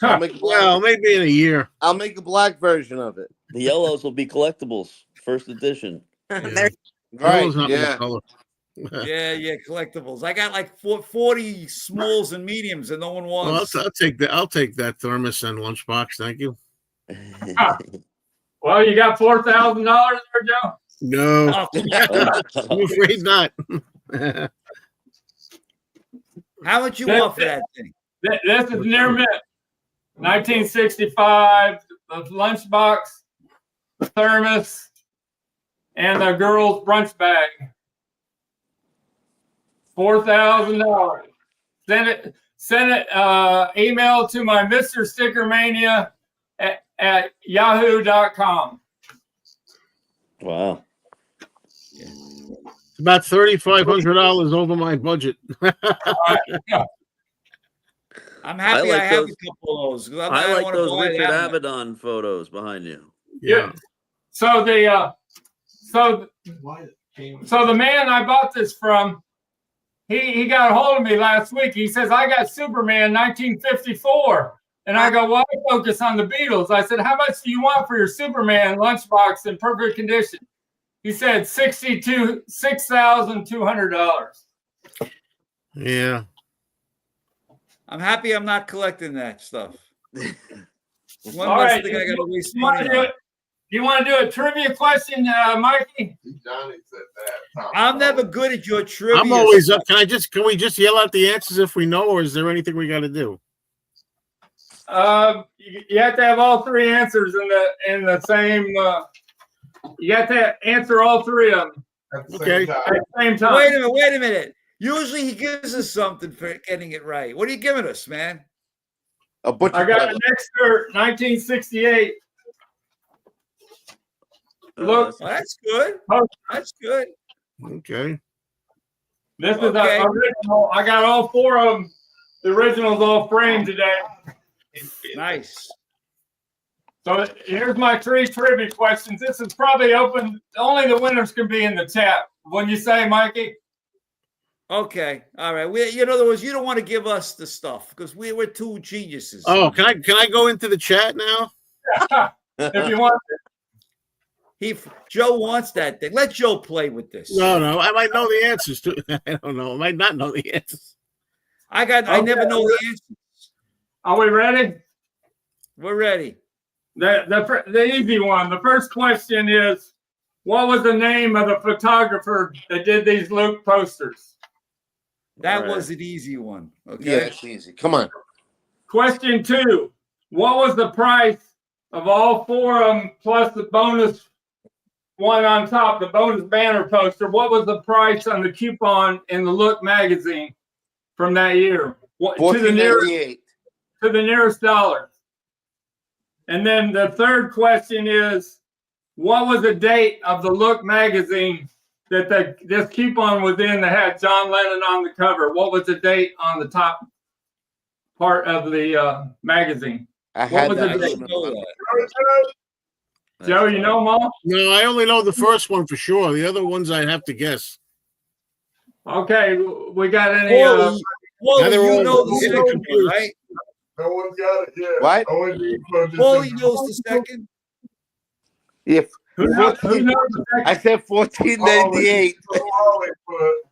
[SPEAKER 3] Well, maybe in a year.
[SPEAKER 7] I'll make a black version of it.
[SPEAKER 5] The yellows will be collectibles, first edition.
[SPEAKER 7] Right?
[SPEAKER 2] Yeah, collectibles. I got like 40 smalls and mediums, and no one wants.
[SPEAKER 3] Well, I'll take that thermos and lunchbox. Thank you.
[SPEAKER 1] Well, you got $4,000 there, Joe?
[SPEAKER 3] No, I'm afraid not.
[SPEAKER 2] How much you want for that thing?
[SPEAKER 1] This is near mint. 1965, the lunchbox, the thermos, and the girls' brunch bag. $4,000. Send it email to my Mr. Stickermania at yahoo.com.
[SPEAKER 5] Wow.
[SPEAKER 3] It's about $3,500 over my budget.
[SPEAKER 2] I'm happy I have a couple of those.
[SPEAKER 5] I like those Richard Avedon photos behind you.
[SPEAKER 1] Yeah. So the man I bought this from, he got a hold of me last week. He says, I got Superman 1954. And I go, well, I focus on the Beatles. I said, how much do you want for your Superman lunchbox in perfect condition? He said $6,200.
[SPEAKER 3] Yeah.
[SPEAKER 2] I'm happy I'm not collecting that stuff. One
[SPEAKER 1] All
[SPEAKER 2] less
[SPEAKER 1] right.
[SPEAKER 2] thing I got to waste
[SPEAKER 1] You want
[SPEAKER 2] money
[SPEAKER 1] to do
[SPEAKER 2] on.
[SPEAKER 1] it? You want to do a trivia question, Mikey?
[SPEAKER 4] Johnny said that.
[SPEAKER 2] I'm never good at your trivia.
[SPEAKER 3] I'm always
[SPEAKER 2] stuff.
[SPEAKER 3] up. Can we just yell out the answers if we know, or is there anything we got to do?
[SPEAKER 1] You have to have all three answers in the same. You have to answer all three of them
[SPEAKER 4] At the
[SPEAKER 3] Okay.
[SPEAKER 4] same time.
[SPEAKER 1] at the same time.
[SPEAKER 2] Wait a minute. Usually he gives us something for getting it right. What are you giving us, man?
[SPEAKER 7] A butcher.
[SPEAKER 1] I got an extra 1968. Look,
[SPEAKER 2] Well, that's good. That's good.
[SPEAKER 3] Okay.
[SPEAKER 1] this is
[SPEAKER 2] Okay.
[SPEAKER 1] the original. I got all four of them. The originals all framed today.
[SPEAKER 2] Nice.
[SPEAKER 1] So here's my three trivia questions. This is probably open. Only the winners can be in the chat. When you say, Mikey?
[SPEAKER 2] Okay. All right. In other words, you don't want to give us the stuff because we're two geniuses.
[SPEAKER 3] Oh, can I go into the chat now?
[SPEAKER 1] If you want.
[SPEAKER 2] Joe wants that thing. Let Joe play with this.
[SPEAKER 3] No. I might know the answers to. I don't know. I might not know the answers.
[SPEAKER 2] I never know the answer.
[SPEAKER 1] Are we ready?
[SPEAKER 2] We're ready.
[SPEAKER 1] The easy one. The first question is, what was the name of the photographer that did these Luke posters?
[SPEAKER 2] That
[SPEAKER 7] All right.
[SPEAKER 2] was an easy one. Okay.
[SPEAKER 7] Yeah, it's easy. Come on.
[SPEAKER 1] Question 2. What was the price of all four of them plus the bonus one on top, the bonus banner poster? What was the price on the coupon in the Look magazine from that year? What, to the nearest dollar. And then the third question is, what was the date of the Look magazine that this coupon was in that had John Lennon on the cover? What was the date on the top part of the magazine?
[SPEAKER 7] I
[SPEAKER 1] What
[SPEAKER 7] had
[SPEAKER 1] was
[SPEAKER 7] that.
[SPEAKER 1] the
[SPEAKER 2] I
[SPEAKER 1] date?
[SPEAKER 2] didn't know that.
[SPEAKER 1] Joe, you know them all?
[SPEAKER 3] No, I only know the first one for sure. The other ones I have to guess.
[SPEAKER 1] Okay, we got any?
[SPEAKER 2] Paulie,
[SPEAKER 3] they're
[SPEAKER 2] you
[SPEAKER 3] all
[SPEAKER 2] know the
[SPEAKER 3] getting
[SPEAKER 2] second one,
[SPEAKER 3] confused.
[SPEAKER 2] right?
[SPEAKER 4] No one's got it yet.
[SPEAKER 7] What?
[SPEAKER 2] Paulie knows the second.
[SPEAKER 7] If
[SPEAKER 1] who knows the
[SPEAKER 7] I
[SPEAKER 1] second?
[SPEAKER 7] said 1498.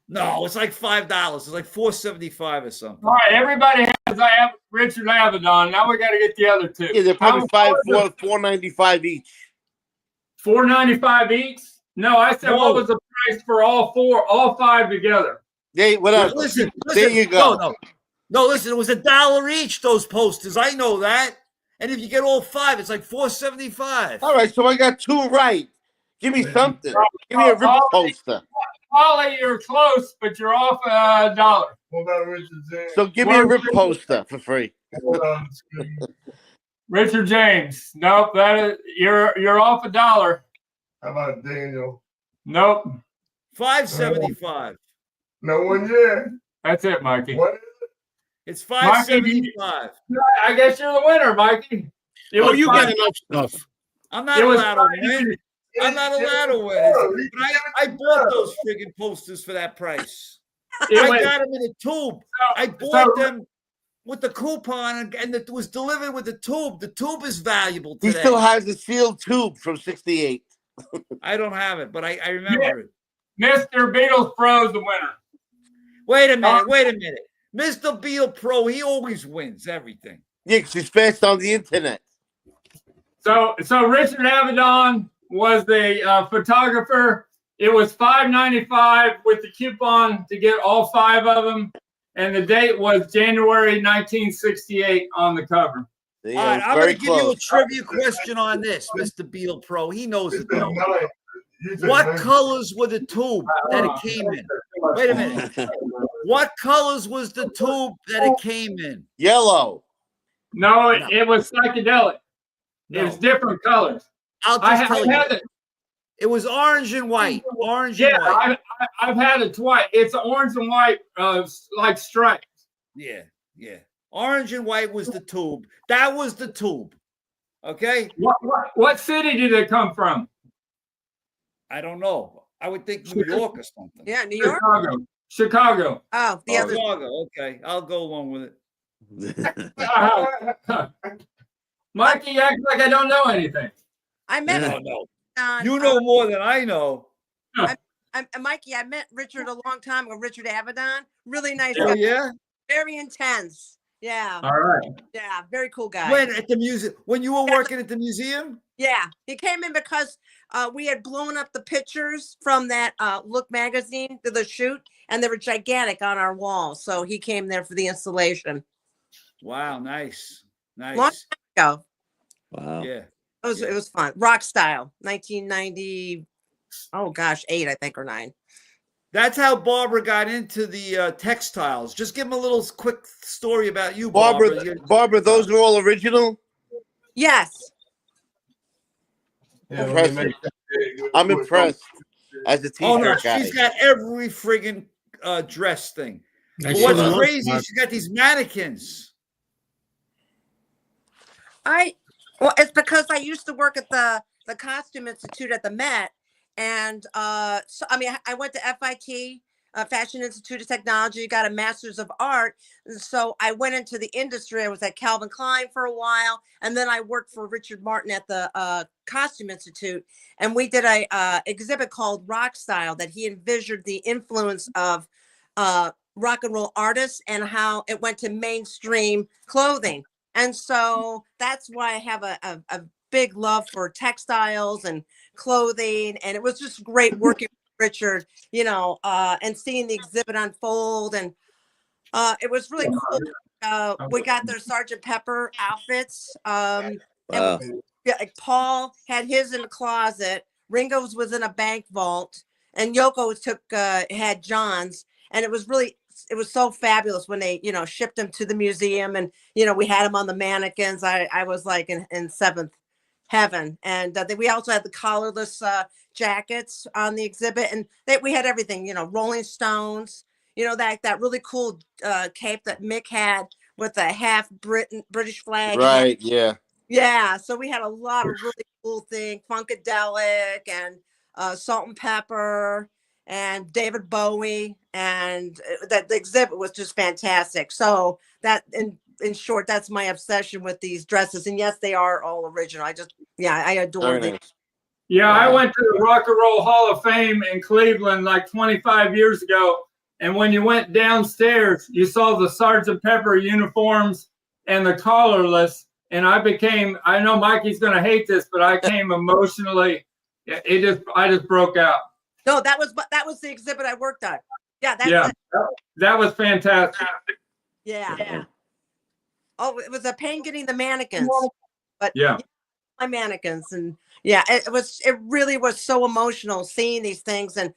[SPEAKER 2] No, it's like $5. It's like $4.75 or something.
[SPEAKER 1] All right, everybody has Richard Avedon. Now we got to get the other two.
[SPEAKER 7] Yeah, they're probably $4.95 each.
[SPEAKER 1] $4.95 each? No, I said what was the price for all five together?
[SPEAKER 7] Hey, whatever.
[SPEAKER 2] Listen.
[SPEAKER 7] There you go.
[SPEAKER 2] No, listen, it was $1 each, those posters. I know that. And if you get all five, it's like $4.75.
[SPEAKER 7] All right, so I got two right. Give me something. Give me a rip poster.
[SPEAKER 1] Holly, you're close, but you're off $1.
[SPEAKER 4] What about Richard James?
[SPEAKER 7] So give me a rip poster for free.
[SPEAKER 1] Richard James. Nope, you're off $1.
[SPEAKER 4] How about Daniel?
[SPEAKER 1] Nope.
[SPEAKER 2] $5.75.
[SPEAKER 4] No one yet.
[SPEAKER 1] That's it, Mikey.
[SPEAKER 4] What is
[SPEAKER 2] It's $5.75.
[SPEAKER 1] I guess you're the winner, Mikey.
[SPEAKER 3] Oh, you got enough stuff.
[SPEAKER 2] I'm not allowed to win. I'm not allowed to win. But I bought those friggin' posters for that price. I got them in a tube. I bought them with the coupon, and it was delivered with the tube. The tube is valuable today.
[SPEAKER 7] He still has the sealed tube from 68.
[SPEAKER 2] I don't have it, but I remember it.
[SPEAKER 1] Mr. Beatles Pro is the winner.
[SPEAKER 2] Wait a minute. Mr. Beal Pro, he always wins everything.
[SPEAKER 7] Yeah, because he's fast on the internet.
[SPEAKER 1] So Richard Avedon was the photographer. It was $5.95 with the coupon to get all five of them, and the date was January 1968 on the cover.
[SPEAKER 2] All right, I'm going to give you a trivia question on this, Mr. Beal Pro. He knows it though. What colors were the tube that it came in? Wait a minute. What colors was the tube that it came in?
[SPEAKER 7] Yellow.
[SPEAKER 1] No, it was psychedelic. It was different colors.
[SPEAKER 2] I'll just tell you.
[SPEAKER 1] Had it.
[SPEAKER 2] It was orange and white. Orange and white.
[SPEAKER 1] I've had it twice. It's orange and white, like stripes.
[SPEAKER 2] Yeah. Orange and white was the tube. That was the tube. Okay.
[SPEAKER 1] What city did it come from?
[SPEAKER 2] I don't know. I would think New York or something.
[SPEAKER 6] Yeah, New York.
[SPEAKER 1] Chicago.
[SPEAKER 6] Oh, the other.
[SPEAKER 2] Chicago. Okay, I'll go along with it.
[SPEAKER 1] Mikey acts like I don't know anything.
[SPEAKER 6] I met.
[SPEAKER 2] No. You know more than I know.
[SPEAKER 6] Mikey, I met Richard a long time ago. Richard Avedon, really nice
[SPEAKER 2] Oh
[SPEAKER 6] guy.
[SPEAKER 2] yeah.
[SPEAKER 6] Very intense. Yeah.
[SPEAKER 1] All right.
[SPEAKER 6] Yeah. Very cool guy.
[SPEAKER 2] When at the museum? When you were working at the museum?
[SPEAKER 6] Yeah. He came in because we had blown up the pictures from that Look magazine to the shoot, and they were gigantic on our wall. So he came there for the installation.
[SPEAKER 2] Wow, nice.
[SPEAKER 6] Long
[SPEAKER 2] Nice.
[SPEAKER 6] time ago.
[SPEAKER 5] Wow.
[SPEAKER 2] Yeah.
[SPEAKER 6] It was fun. Rock style, 1990. Oh gosh, 8, I think, or 9.
[SPEAKER 2] That's how Barbara got into the textiles. Just give him a little quick story about you,
[SPEAKER 7] Barbara,
[SPEAKER 2] Barbara.
[SPEAKER 7] Barbara, those are all original?
[SPEAKER 6] Yes.
[SPEAKER 4] Yeah,
[SPEAKER 7] Impressive. I'm impressed as a
[SPEAKER 2] Oh no,
[SPEAKER 7] t-shirt guy.
[SPEAKER 2] she's got every friggin' dress thing.
[SPEAKER 3] I
[SPEAKER 2] But
[SPEAKER 3] see
[SPEAKER 2] what's
[SPEAKER 3] the most
[SPEAKER 2] crazy,
[SPEAKER 3] part.
[SPEAKER 2] she's got these mannequins.
[SPEAKER 6] Well, it's because I used to work at the Costume Institute at the Met, and so I mean, I went to FIT, Fashion Institute of Technology, got a Master's of Art. So I went into the industry. I was at Calvin Klein for a while, and then I worked for Richard Martin at the Costume Institute, and we did a exhibit called Rock Style that he envisioned the influence of rock and roll artists and how it went to mainstream clothing. And so that's why I have a big love for textiles and clothing. And it was just great working with Richard, and seeing the exhibit unfold. And it was really cool. We got their Sergeant Pepper outfits. And
[SPEAKER 5] Wow.
[SPEAKER 6] like Paul had his in the closet. Ringo's was in a bank vault. And Yoko had John's. And it was so fabulous when they, shipped them to the museum, and, we had them on the mannequins. I was like in seventh heaven. And we also had the collarless jackets on the exhibit, and we had everything, Rolling Stones, that really cool cape that Mick had with a half British flag.
[SPEAKER 7] Right, yeah.
[SPEAKER 6] Yeah. So we had a lot of really cool things, Funkadelic and Salt and Pepper and David Bowie, and that the exhibit was just fantastic. So that, in short, that's my obsession with these dresses. And yes, they are all original. I adore
[SPEAKER 7] Very
[SPEAKER 6] them.
[SPEAKER 7] nice.
[SPEAKER 1] Yeah, I went to the Rock and Roll Hall of Fame in Cleveland like 25 years ago. And when you went downstairs, you saw the Sergeant Pepper uniforms and the collarless. And I know Mikey's going to hate this, but I came emotionally. I just broke out.
[SPEAKER 6] No, that was the exhibit I worked on. Yeah.
[SPEAKER 1] That was fantastic.
[SPEAKER 6] Yeah. Oh, it was a pain getting the mannequins, but
[SPEAKER 1] Yeah.
[SPEAKER 6] My mannequins. And yeah, it really was so emotional seeing these things. And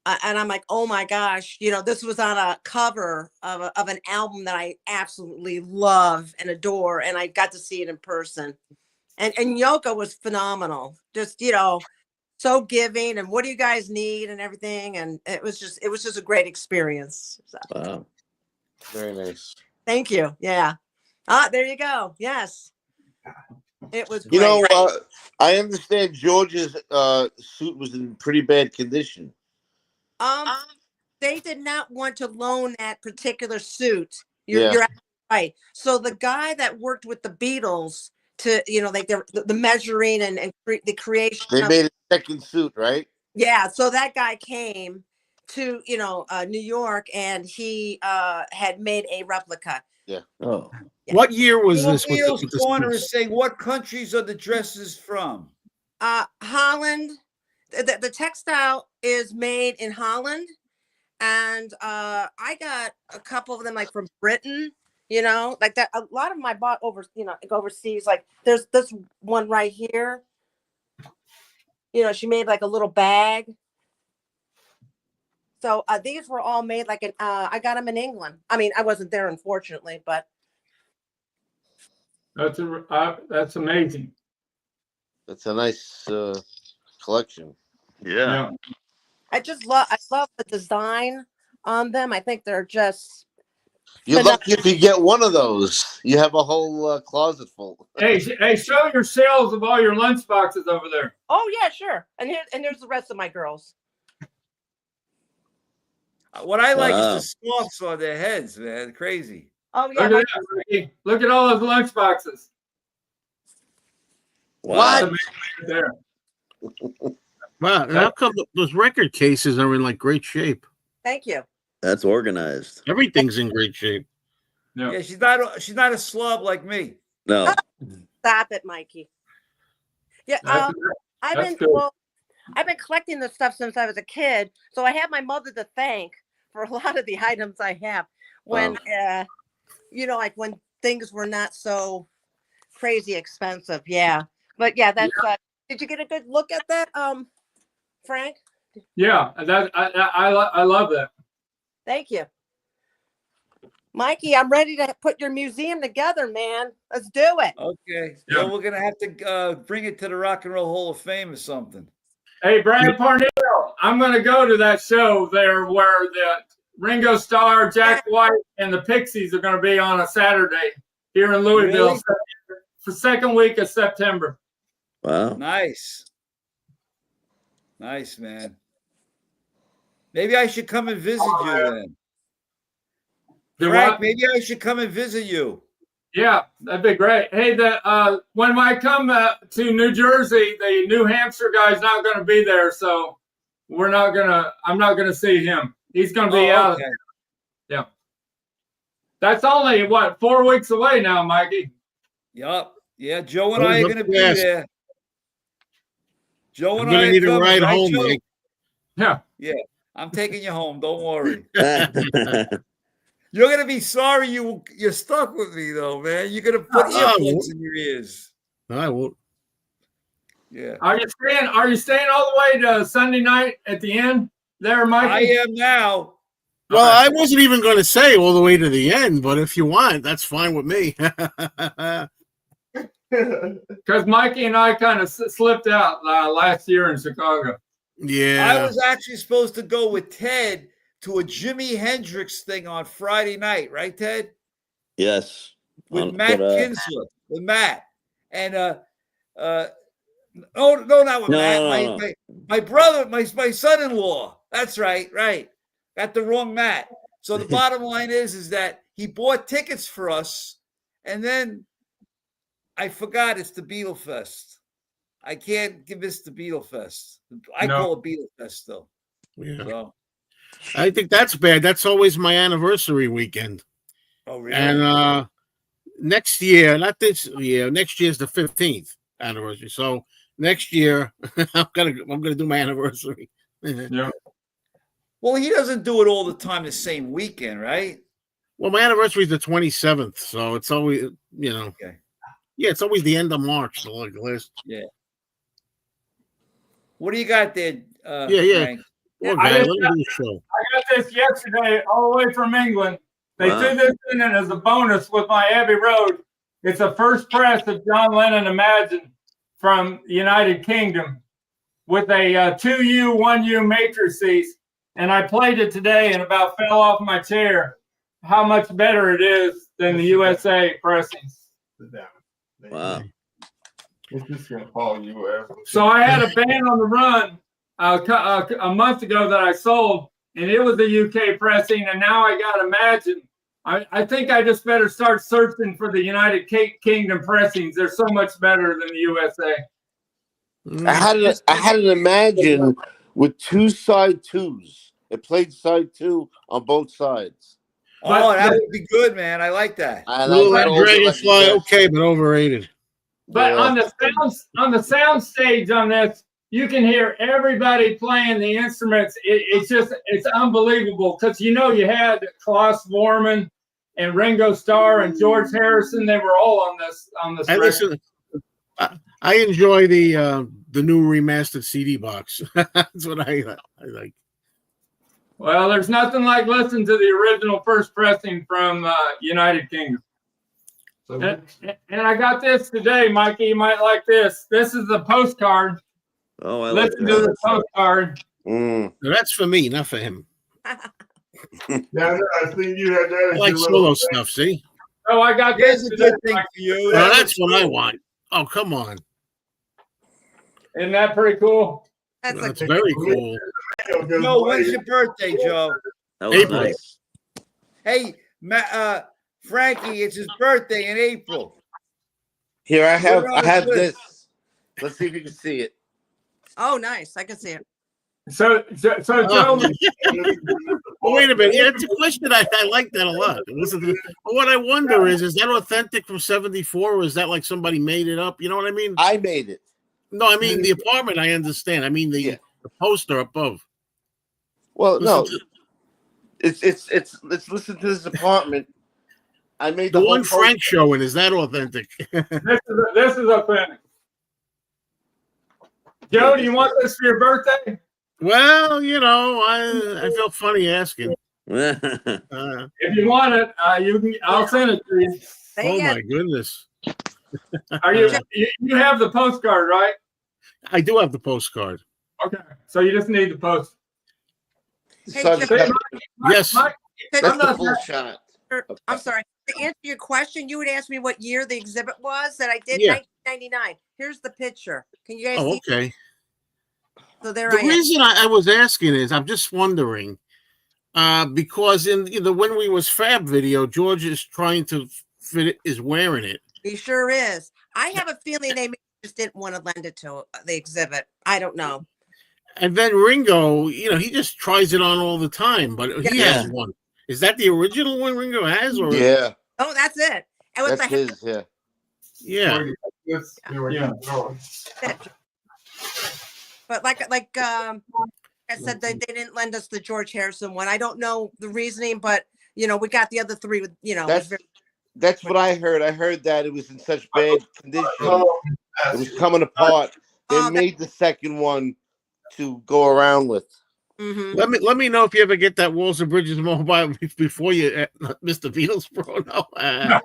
[SPEAKER 6] I'm like, oh my gosh, this was on a cover of an album that I absolutely love and adore. And I got to see it in person. And Yoko was phenomenal. Just, so giving, and what do you guys need and everything. And it was just a great experience. So.
[SPEAKER 5] Wow.
[SPEAKER 7] Very nice.
[SPEAKER 6] Thank you. Yeah. There you go. Yes. It was great.
[SPEAKER 7] I understand George's suit was in pretty bad condition.
[SPEAKER 6] They did not want to loan that particular suit.
[SPEAKER 7] Yeah.
[SPEAKER 6] You're absolutely right. So the guy that worked with the Beatles to, like the measuring and the creation.
[SPEAKER 7] They made a second suit, right?
[SPEAKER 6] Yeah. So that guy came to, New York, and he had made a replica.
[SPEAKER 7] Yeah.
[SPEAKER 5] Oh.
[SPEAKER 6] Yeah.
[SPEAKER 3] What year was this? With
[SPEAKER 2] Neil's
[SPEAKER 3] the
[SPEAKER 2] Corner
[SPEAKER 3] suits?
[SPEAKER 2] is saying, what countries are the dresses from?
[SPEAKER 6] Holland. The textile is made in Holland. And I got a couple of them like from Britain, like that. A lot of them I bought overseas. Like there's this one right here. She made like a little bag. So these were all made like I got them in England. I mean, I wasn't there, unfortunately, but
[SPEAKER 1] that's amazing.
[SPEAKER 7] That's a nice collection.
[SPEAKER 5] Yeah.
[SPEAKER 6] I love the design on them. I think they're just.
[SPEAKER 7] You're lucky if you get one of those. You have a whole closet full.
[SPEAKER 1] Hey, show your sales of all your lunch boxes over there.
[SPEAKER 6] Oh yeah, sure. And here's the rest of my girls.
[SPEAKER 2] What I like is the scarves on their heads, man. Crazy.
[SPEAKER 6] Oh yeah.
[SPEAKER 1] Look at that, Ricky. Look at all those lunch boxes.
[SPEAKER 5] Wow.
[SPEAKER 1] There.
[SPEAKER 3] Wow, how come those record cases are in like great shape?
[SPEAKER 6] Thank you.
[SPEAKER 5] That's organized.
[SPEAKER 3] Everything's in great shape.
[SPEAKER 1] Yeah.
[SPEAKER 2] Yeah, she's not a slob like me.
[SPEAKER 5] No.
[SPEAKER 6] Stop it, Mikey. Yeah,
[SPEAKER 1] That's,
[SPEAKER 6] I've
[SPEAKER 1] that's
[SPEAKER 6] been
[SPEAKER 1] good.
[SPEAKER 6] well, I've been collecting this stuff since I was a kid, so I have my mother to thank for a lot of the items I have. When like when things were not so crazy expensive. Yeah, but yeah, that's. Did you get a good look at that, Frank?
[SPEAKER 1] Yeah, I love that.
[SPEAKER 6] Thank you, Mikey. I'm ready to put your museum together, man. Let's do it.
[SPEAKER 2] Okay.
[SPEAKER 1] Yeah.
[SPEAKER 2] Well, we're gonna have to bring it to the Rock and Roll Hall of Fame or something.
[SPEAKER 1] Hey, Brad Parnell, I'm going to go to that show there where the Ringo Starr, Jack White, and the Pixies are going to be on a Saturday here in Louisville for second week of September.
[SPEAKER 5] Wow.
[SPEAKER 2] Nice. Nice, man. Maybe I should come and visit you then. Frank, maybe I should come and visit you.
[SPEAKER 1] Yeah, that'd be great. Hey, when I come to New Jersey, the New Hampshire guy's not going to be there, so I'm not going to see him. He's going to be out.
[SPEAKER 2] Okay.
[SPEAKER 1] Yeah. That's only, 4 weeks away now, Mikey?
[SPEAKER 2] Yup. Yeah, Joe and I are going to be there. Joe and I
[SPEAKER 3] need a ride
[SPEAKER 2] right,
[SPEAKER 3] home,
[SPEAKER 2] Joe?
[SPEAKER 3] Mike.
[SPEAKER 1] Yeah.
[SPEAKER 2] Yeah, I'm taking you home. Don't worry. You're gonna be sorry you're stuck with me though, man. You're gonna put earplugs in your ears.
[SPEAKER 3] No, I won't.
[SPEAKER 2] Yeah.
[SPEAKER 1] Are you staying all the way to Sunday night at the end there, Mikey?
[SPEAKER 2] I am now.
[SPEAKER 3] Well, I wasn't even going to say all the way to the end, but if you want, that's fine with me.
[SPEAKER 1] Because Mikey and I kind of slipped out last year in Chicago.
[SPEAKER 3] Yeah.
[SPEAKER 2] I was actually supposed to go with Ted to a Jimi Hendrix thing on Friday night, right, Ted?
[SPEAKER 5] Yes.
[SPEAKER 2] With Matt Kinsler. With Matt. And not with Matt. My brother, my son-in-law. That's right. Got the wrong Matt. So the bottom line is that he bought tickets for us, and then I forgot it's the Beatle Fest. I can't give this the Beatle Fest. I call it Beatle Fest still.
[SPEAKER 3] Yeah.
[SPEAKER 2] So.
[SPEAKER 3] I think that's bad. That's always my anniversary weekend.
[SPEAKER 2] Oh, really?
[SPEAKER 3] And next year, not this year, next year's the 15th anniversary. So next year, I'm gonna do my anniversary.
[SPEAKER 1] Yeah.
[SPEAKER 2] Well, he doesn't do it all the time the same weekend, right?
[SPEAKER 3] Well, my anniversary is the 27th, so it's always,
[SPEAKER 2] Okay.
[SPEAKER 3] Yeah, it's always the end of March. The list.
[SPEAKER 2] Yeah. What do you got there?
[SPEAKER 3] Frank?
[SPEAKER 1] I got this yesterday all the way from England. They threw this in as a bonus with my Abbey Road. It's a first press of John Lennon Imagine from the United Kingdom with a 2U, 1U matrices. And I played it today and about fell off my chair. How much better it is than the USA pressings.
[SPEAKER 5] Wow.
[SPEAKER 4] It's just gonna follow you.
[SPEAKER 1] So I had a band on the run a month ago that I sold, and it was the UK pressing, and now I got Imagine. I think I just better start searching for the United Kingdom pressings. They're so much better than the USA.
[SPEAKER 7] I had an Imagine with 2 side 2s. It played side 2 on both sides.
[SPEAKER 2] Oh, that would be good, man. I like that.
[SPEAKER 3] Little Dragonfly, okay, but overrated.
[SPEAKER 1] But on the sound stage on this, you can hear everybody playing the instruments. It's unbelievable because you had Klaus Vormann and Ringo Starr and George Harrison. They were all on this.
[SPEAKER 3] I enjoy the new remastered CD box. That's what I like.
[SPEAKER 1] Well, there's nothing like listening to the original first pressing from United Kingdom. And I got this today, Mikey. You might like this. This is the postcard.
[SPEAKER 5] Oh, I like
[SPEAKER 1] Listen to the postcard.
[SPEAKER 3] That's for me, not for him.
[SPEAKER 4] Yeah, I think you had that.
[SPEAKER 3] I like solo stuff, see?
[SPEAKER 1] Oh, I got
[SPEAKER 2] Here's
[SPEAKER 1] this
[SPEAKER 2] a
[SPEAKER 1] today,
[SPEAKER 2] good thing
[SPEAKER 1] Mikey.
[SPEAKER 2] for you.
[SPEAKER 3] Well, that's what I want. Oh, come on.
[SPEAKER 1] Isn't that pretty cool?
[SPEAKER 3] That's very cool.
[SPEAKER 2] Joe, when's your birthday, Joe?
[SPEAKER 5] That was
[SPEAKER 3] April.
[SPEAKER 5] nice.
[SPEAKER 2] Hey, Frankie, it's his birthday in April.
[SPEAKER 7] Here I have this. Let's see if you can see it.
[SPEAKER 6] Oh, nice. I can see it.
[SPEAKER 1] So Joe,
[SPEAKER 3] Oh, wait a minute. Yeah, it's a question. I like that a lot. Listen to, but what I wonder is that authentic from '74, or is that like somebody made it up? You know what I mean?
[SPEAKER 7] I made it.
[SPEAKER 3] No, I mean the apartment. I understand. I mean the poster above.
[SPEAKER 7] Well,
[SPEAKER 3] Listen
[SPEAKER 7] no,
[SPEAKER 3] to-
[SPEAKER 7] it's let's listen to this apartment. I made
[SPEAKER 3] the
[SPEAKER 7] the
[SPEAKER 3] one
[SPEAKER 7] whole
[SPEAKER 3] Frank showing. Is that authentic?
[SPEAKER 1] this is authentic. Joe, do you want this for your birthday?
[SPEAKER 3] Well, you know, I felt funny asking.
[SPEAKER 1] If you want it, you can. I'll send it to you.
[SPEAKER 3] Oh my goodness!
[SPEAKER 1] Are you have the postcard, right?
[SPEAKER 3] I do have the postcard.
[SPEAKER 1] Okay, so you just need the post.
[SPEAKER 3] Yes,
[SPEAKER 7] that's the full shot.
[SPEAKER 6] I'm sorry. To answer your question, you would ask me what year the exhibit was that I did.
[SPEAKER 3] Yeah.
[SPEAKER 6] 1999. Here's the picture. Can you guys
[SPEAKER 3] Oh,
[SPEAKER 6] see?
[SPEAKER 3] okay.
[SPEAKER 6] So there
[SPEAKER 3] The
[SPEAKER 6] I am.
[SPEAKER 3] reason I was asking is I'm just wondering, because in the When We Was Fab video, George is trying to fit it, is wearing it.
[SPEAKER 6] He sure is. I have a feeling they just didn't want to lend it to the exhibit. I don't know.
[SPEAKER 3] And then Ringo, you know, he just tries it on all the time, but he has one. Is that the original one Ringo has? Or
[SPEAKER 7] Yeah.
[SPEAKER 6] Oh, that's it. And with
[SPEAKER 7] That's his, yeah.
[SPEAKER 3] Yeah.
[SPEAKER 6] But like I said, they didn't lend us the George Harrison one. I don't know the reasoning, but you know, we got the other three with, you know.
[SPEAKER 7] That's what I heard. I heard that it was in such bad condition. It was coming apart. They made the second one to go around with.
[SPEAKER 6] Mm-hmm.
[SPEAKER 3] Let me know if you ever get that Walls and Bridges mobile before you, Mr. Beatles, bro. No,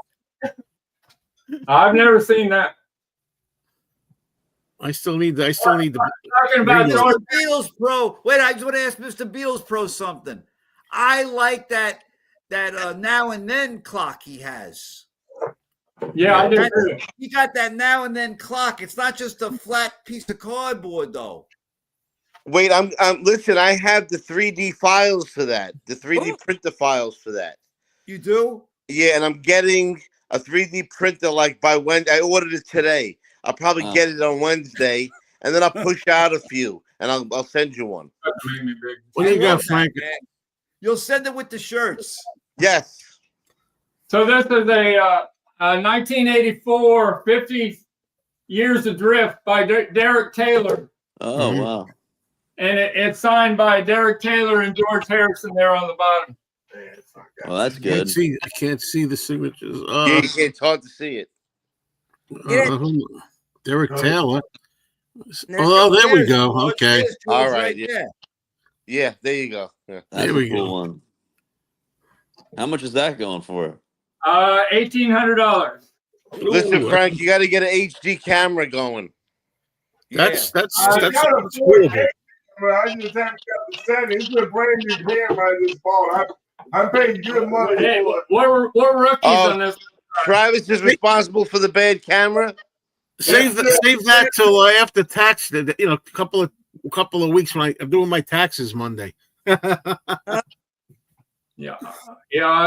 [SPEAKER 1] I've never seen that.
[SPEAKER 3] I still need the.
[SPEAKER 1] Talking about George
[SPEAKER 2] Beatles Pro. Wait, I just want to ask Mr. Beatles Pro something. I like that now and then clock he has.
[SPEAKER 1] Yeah, I do too.
[SPEAKER 2] He got that now and then clock. It's not just a flat piece of cardboard, though.
[SPEAKER 7] Wait, I'm listen, I have the 3D files for that. The 3D printer files for that.
[SPEAKER 2] You do?
[SPEAKER 7] Yeah, and I'm getting a 3D printer like by Wednesday. I ordered it today. I'll probably get it on Wednesday, and then I'll push out a few, and I'll send you one.
[SPEAKER 3] What do you got, Frank?
[SPEAKER 2] You'll send it with the shirts.
[SPEAKER 7] Yes.
[SPEAKER 1] So this is a 1984 50 Years Adrift by Derek Taylor.
[SPEAKER 5] Oh, wow.
[SPEAKER 1] And it's signed by Derek Taylor and George Harrison there on the bottom.
[SPEAKER 5] Well, that's good.
[SPEAKER 3] I can't see the signatures.
[SPEAKER 7] Yeah, it's hard to see it.
[SPEAKER 3] Derek Taylor. Oh, there we go. Okay.
[SPEAKER 7] All right. Yeah, there you go. Yeah.
[SPEAKER 5] That's
[SPEAKER 3] There we
[SPEAKER 5] a cool
[SPEAKER 3] go.
[SPEAKER 5] one. How much is that going for?
[SPEAKER 1] $1,800.
[SPEAKER 7] Listen, Frank, you got to get an HD camera going.
[SPEAKER 3] That's
[SPEAKER 4] doable. I just haven't got the settings. It's a brand new camera I just bought. I'm paying good money.
[SPEAKER 1] Hey, we're rookies on this.
[SPEAKER 7] Travis is responsible for the bad camera.
[SPEAKER 3] Save that till after tax. You know, a couple of weeks when I'm doing my taxes Monday.
[SPEAKER 1] Yeah,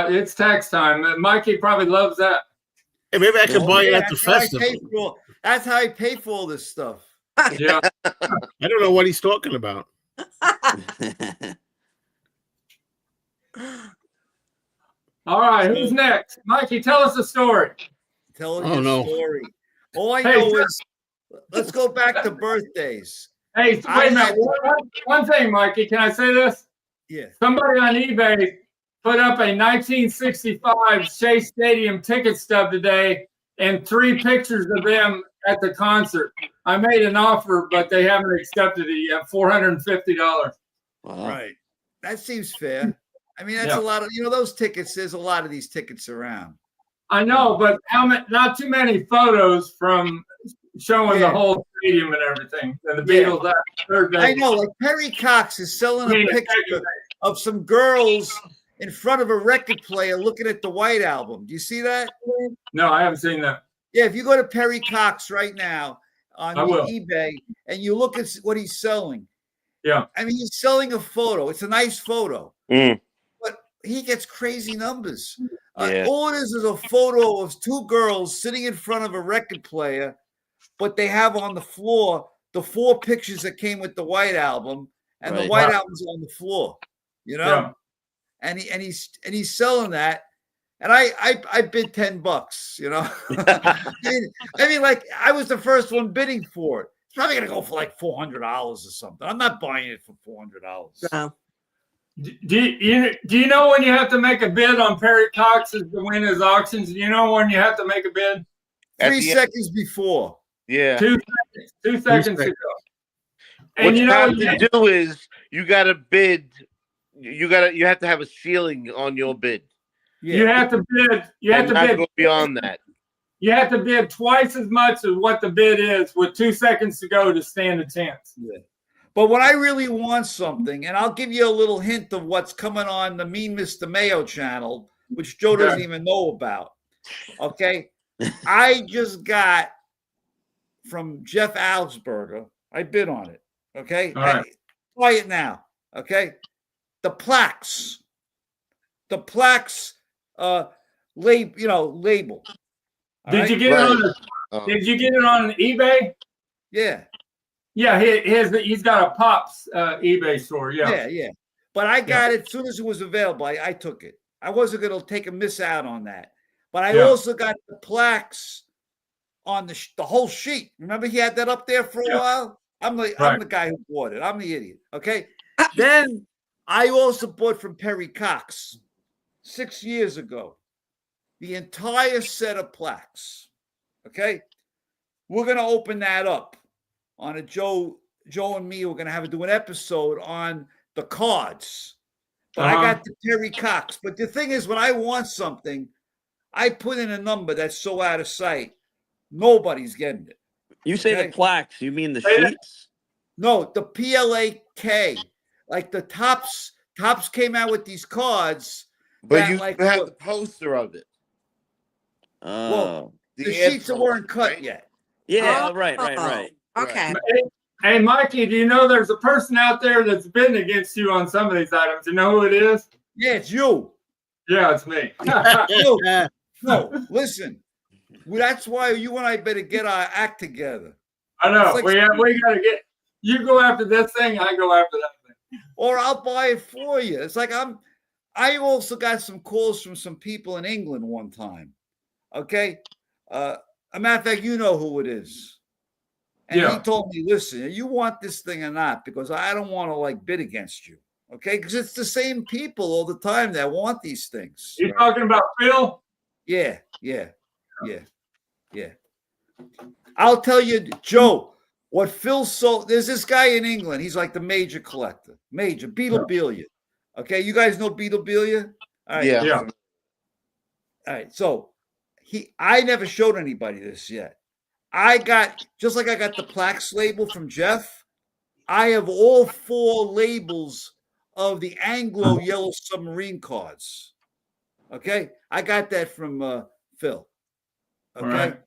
[SPEAKER 1] it's tax time. Mikey probably loves that.
[SPEAKER 3] Hey, maybe I can buy it at the festival.
[SPEAKER 2] That's how I pay for all this stuff.
[SPEAKER 1] Yeah.
[SPEAKER 3] I don't know what he's talking about.
[SPEAKER 1] All right, who's next? Mikey, tell us a story.
[SPEAKER 2] Tell us
[SPEAKER 3] Oh,
[SPEAKER 2] your
[SPEAKER 3] no.
[SPEAKER 2] story. All I know is, let's go back to birthdays.
[SPEAKER 1] Hey, wait a minute. One thing, Mikey, can I say this?
[SPEAKER 2] Yeah.
[SPEAKER 1] Somebody on eBay put up a 1965 Shea Stadium ticket stub today and 3 pictures of them at the concert. I made an offer, but they haven't accepted it yet. $450.
[SPEAKER 5] Wow.
[SPEAKER 2] Right. That seems fair. I mean, that's a lot of, those tickets. There's a lot of these tickets around.
[SPEAKER 1] I know, but not too many photos from showing the whole stadium and everything. And the Beatles that third day.
[SPEAKER 2] I know, like Perry Cox is selling a picture of some girls in front of a record player looking at the White Album. Do you see that?
[SPEAKER 1] No, I haven't seen that.
[SPEAKER 2] Yeah, if you go to Perry Cox right now on eBay and you look at what he's selling.
[SPEAKER 1] Yeah.
[SPEAKER 2] I mean, he's selling a photo. It's a nice photo. But he gets crazy numbers. All it is a photo of 2 girls sitting in front of a record player, but they have on the floor the 4 pictures that came with the White Album, and the
[SPEAKER 5] Right.
[SPEAKER 2] White Album's on the floor, you know,
[SPEAKER 1] Yeah.
[SPEAKER 2] he's selling that. And I bid $10, you know. I mean, like I was the first one bidding for it. It's probably gonna go for like $400 or something. I'm not buying it for $400.
[SPEAKER 6] No.
[SPEAKER 1] Do you know when you have to make a bid on Perry Cox's to win his auctions? Do you know when you have to make a bid?
[SPEAKER 7] At
[SPEAKER 2] 3
[SPEAKER 7] the end.
[SPEAKER 2] seconds before.
[SPEAKER 7] Yeah.
[SPEAKER 1] 2 seconds. 2 seconds ago. And
[SPEAKER 7] What
[SPEAKER 1] you
[SPEAKER 7] you
[SPEAKER 1] know,
[SPEAKER 7] have to do is you got to bid. You have to have a ceiling on your bid.
[SPEAKER 2] Yeah.
[SPEAKER 1] you have to bid. You have
[SPEAKER 7] And
[SPEAKER 1] to
[SPEAKER 7] not
[SPEAKER 1] bid.
[SPEAKER 7] go beyond that.
[SPEAKER 1] You have to bid twice as much as what the bid is with 2 seconds to go to stand a chance.
[SPEAKER 2] Yeah. But when I really want something, and I'll give you a little hint of what's coming on the Mean Mr. Mayo channel, which Joe doesn't even know about. Okay. I just got from Jeff Alsberger. I bid on it. Okay.
[SPEAKER 1] All right.
[SPEAKER 2] Try it now. Okay. The plaques. The plaques label. All
[SPEAKER 1] Did
[SPEAKER 2] right?
[SPEAKER 1] you get it on? Did you get it on eBay?
[SPEAKER 2] Yeah.
[SPEAKER 1] Yeah, he's got a Pops eBay store. Yeah.
[SPEAKER 2] Yeah. But I got it as soon as it was available. I took it. I wasn't going to take a miss out on that. But I also got the plaques on the whole sheet. Remember he had that up there for a while? I'm the guy who bought it. I'm the idiot. Okay. Then I also bought from Perry Cox 6 years ago the entire set of plaques. Okay. We're going to open that up on a Joe and me. We're going to have to do an episode on the cards. But I got the Perry Cox. But the thing is, when I want something, I put in a number that's so out of sight, nobody's getting it.
[SPEAKER 5] You say the plaques, you mean the sheets?
[SPEAKER 2] No, the PLAK. Like the Tops came out with these cards.
[SPEAKER 7] But you have the poster of it.
[SPEAKER 2] Well, the sheets that weren't cut yet.
[SPEAKER 5] Yeah, right.
[SPEAKER 6] Okay.
[SPEAKER 1] Hey, Mikey, do you know there's a person out there that's bidding against you on some of these items? You know who it is?
[SPEAKER 2] Yeah, it's you.
[SPEAKER 1] Yeah, it's me.
[SPEAKER 2] No, listen. Well, that's why you and I better get our act together.
[SPEAKER 1] I know.
[SPEAKER 2] Like,
[SPEAKER 1] we got to get. You go after this thing, I go after that thing.
[SPEAKER 2] Or I'll buy it for you. It's like I also got some calls from some people in England one time. Okay. A matter of fact, you know who it is. And he told me, listen, you want this thing or not? Because I don't want to bid against you. Okay. Because it's the same people all the time that want these things.
[SPEAKER 1] You talking about Phil?
[SPEAKER 2] Yeah. I'll tell you, Joe, what Phil sold. There's this guy in England. He's like the major collector. Major. Beatlebilia. Okay. You guys know Beatlebilia? All right.
[SPEAKER 7] Yeah.
[SPEAKER 2] All right. So I never showed anybody this yet. I got the plaques label from Jeff. I have all 4 labels of the Anglo Yellow Submarine cards. Okay. I got that from Phil. Okay.
[SPEAKER 1] Right.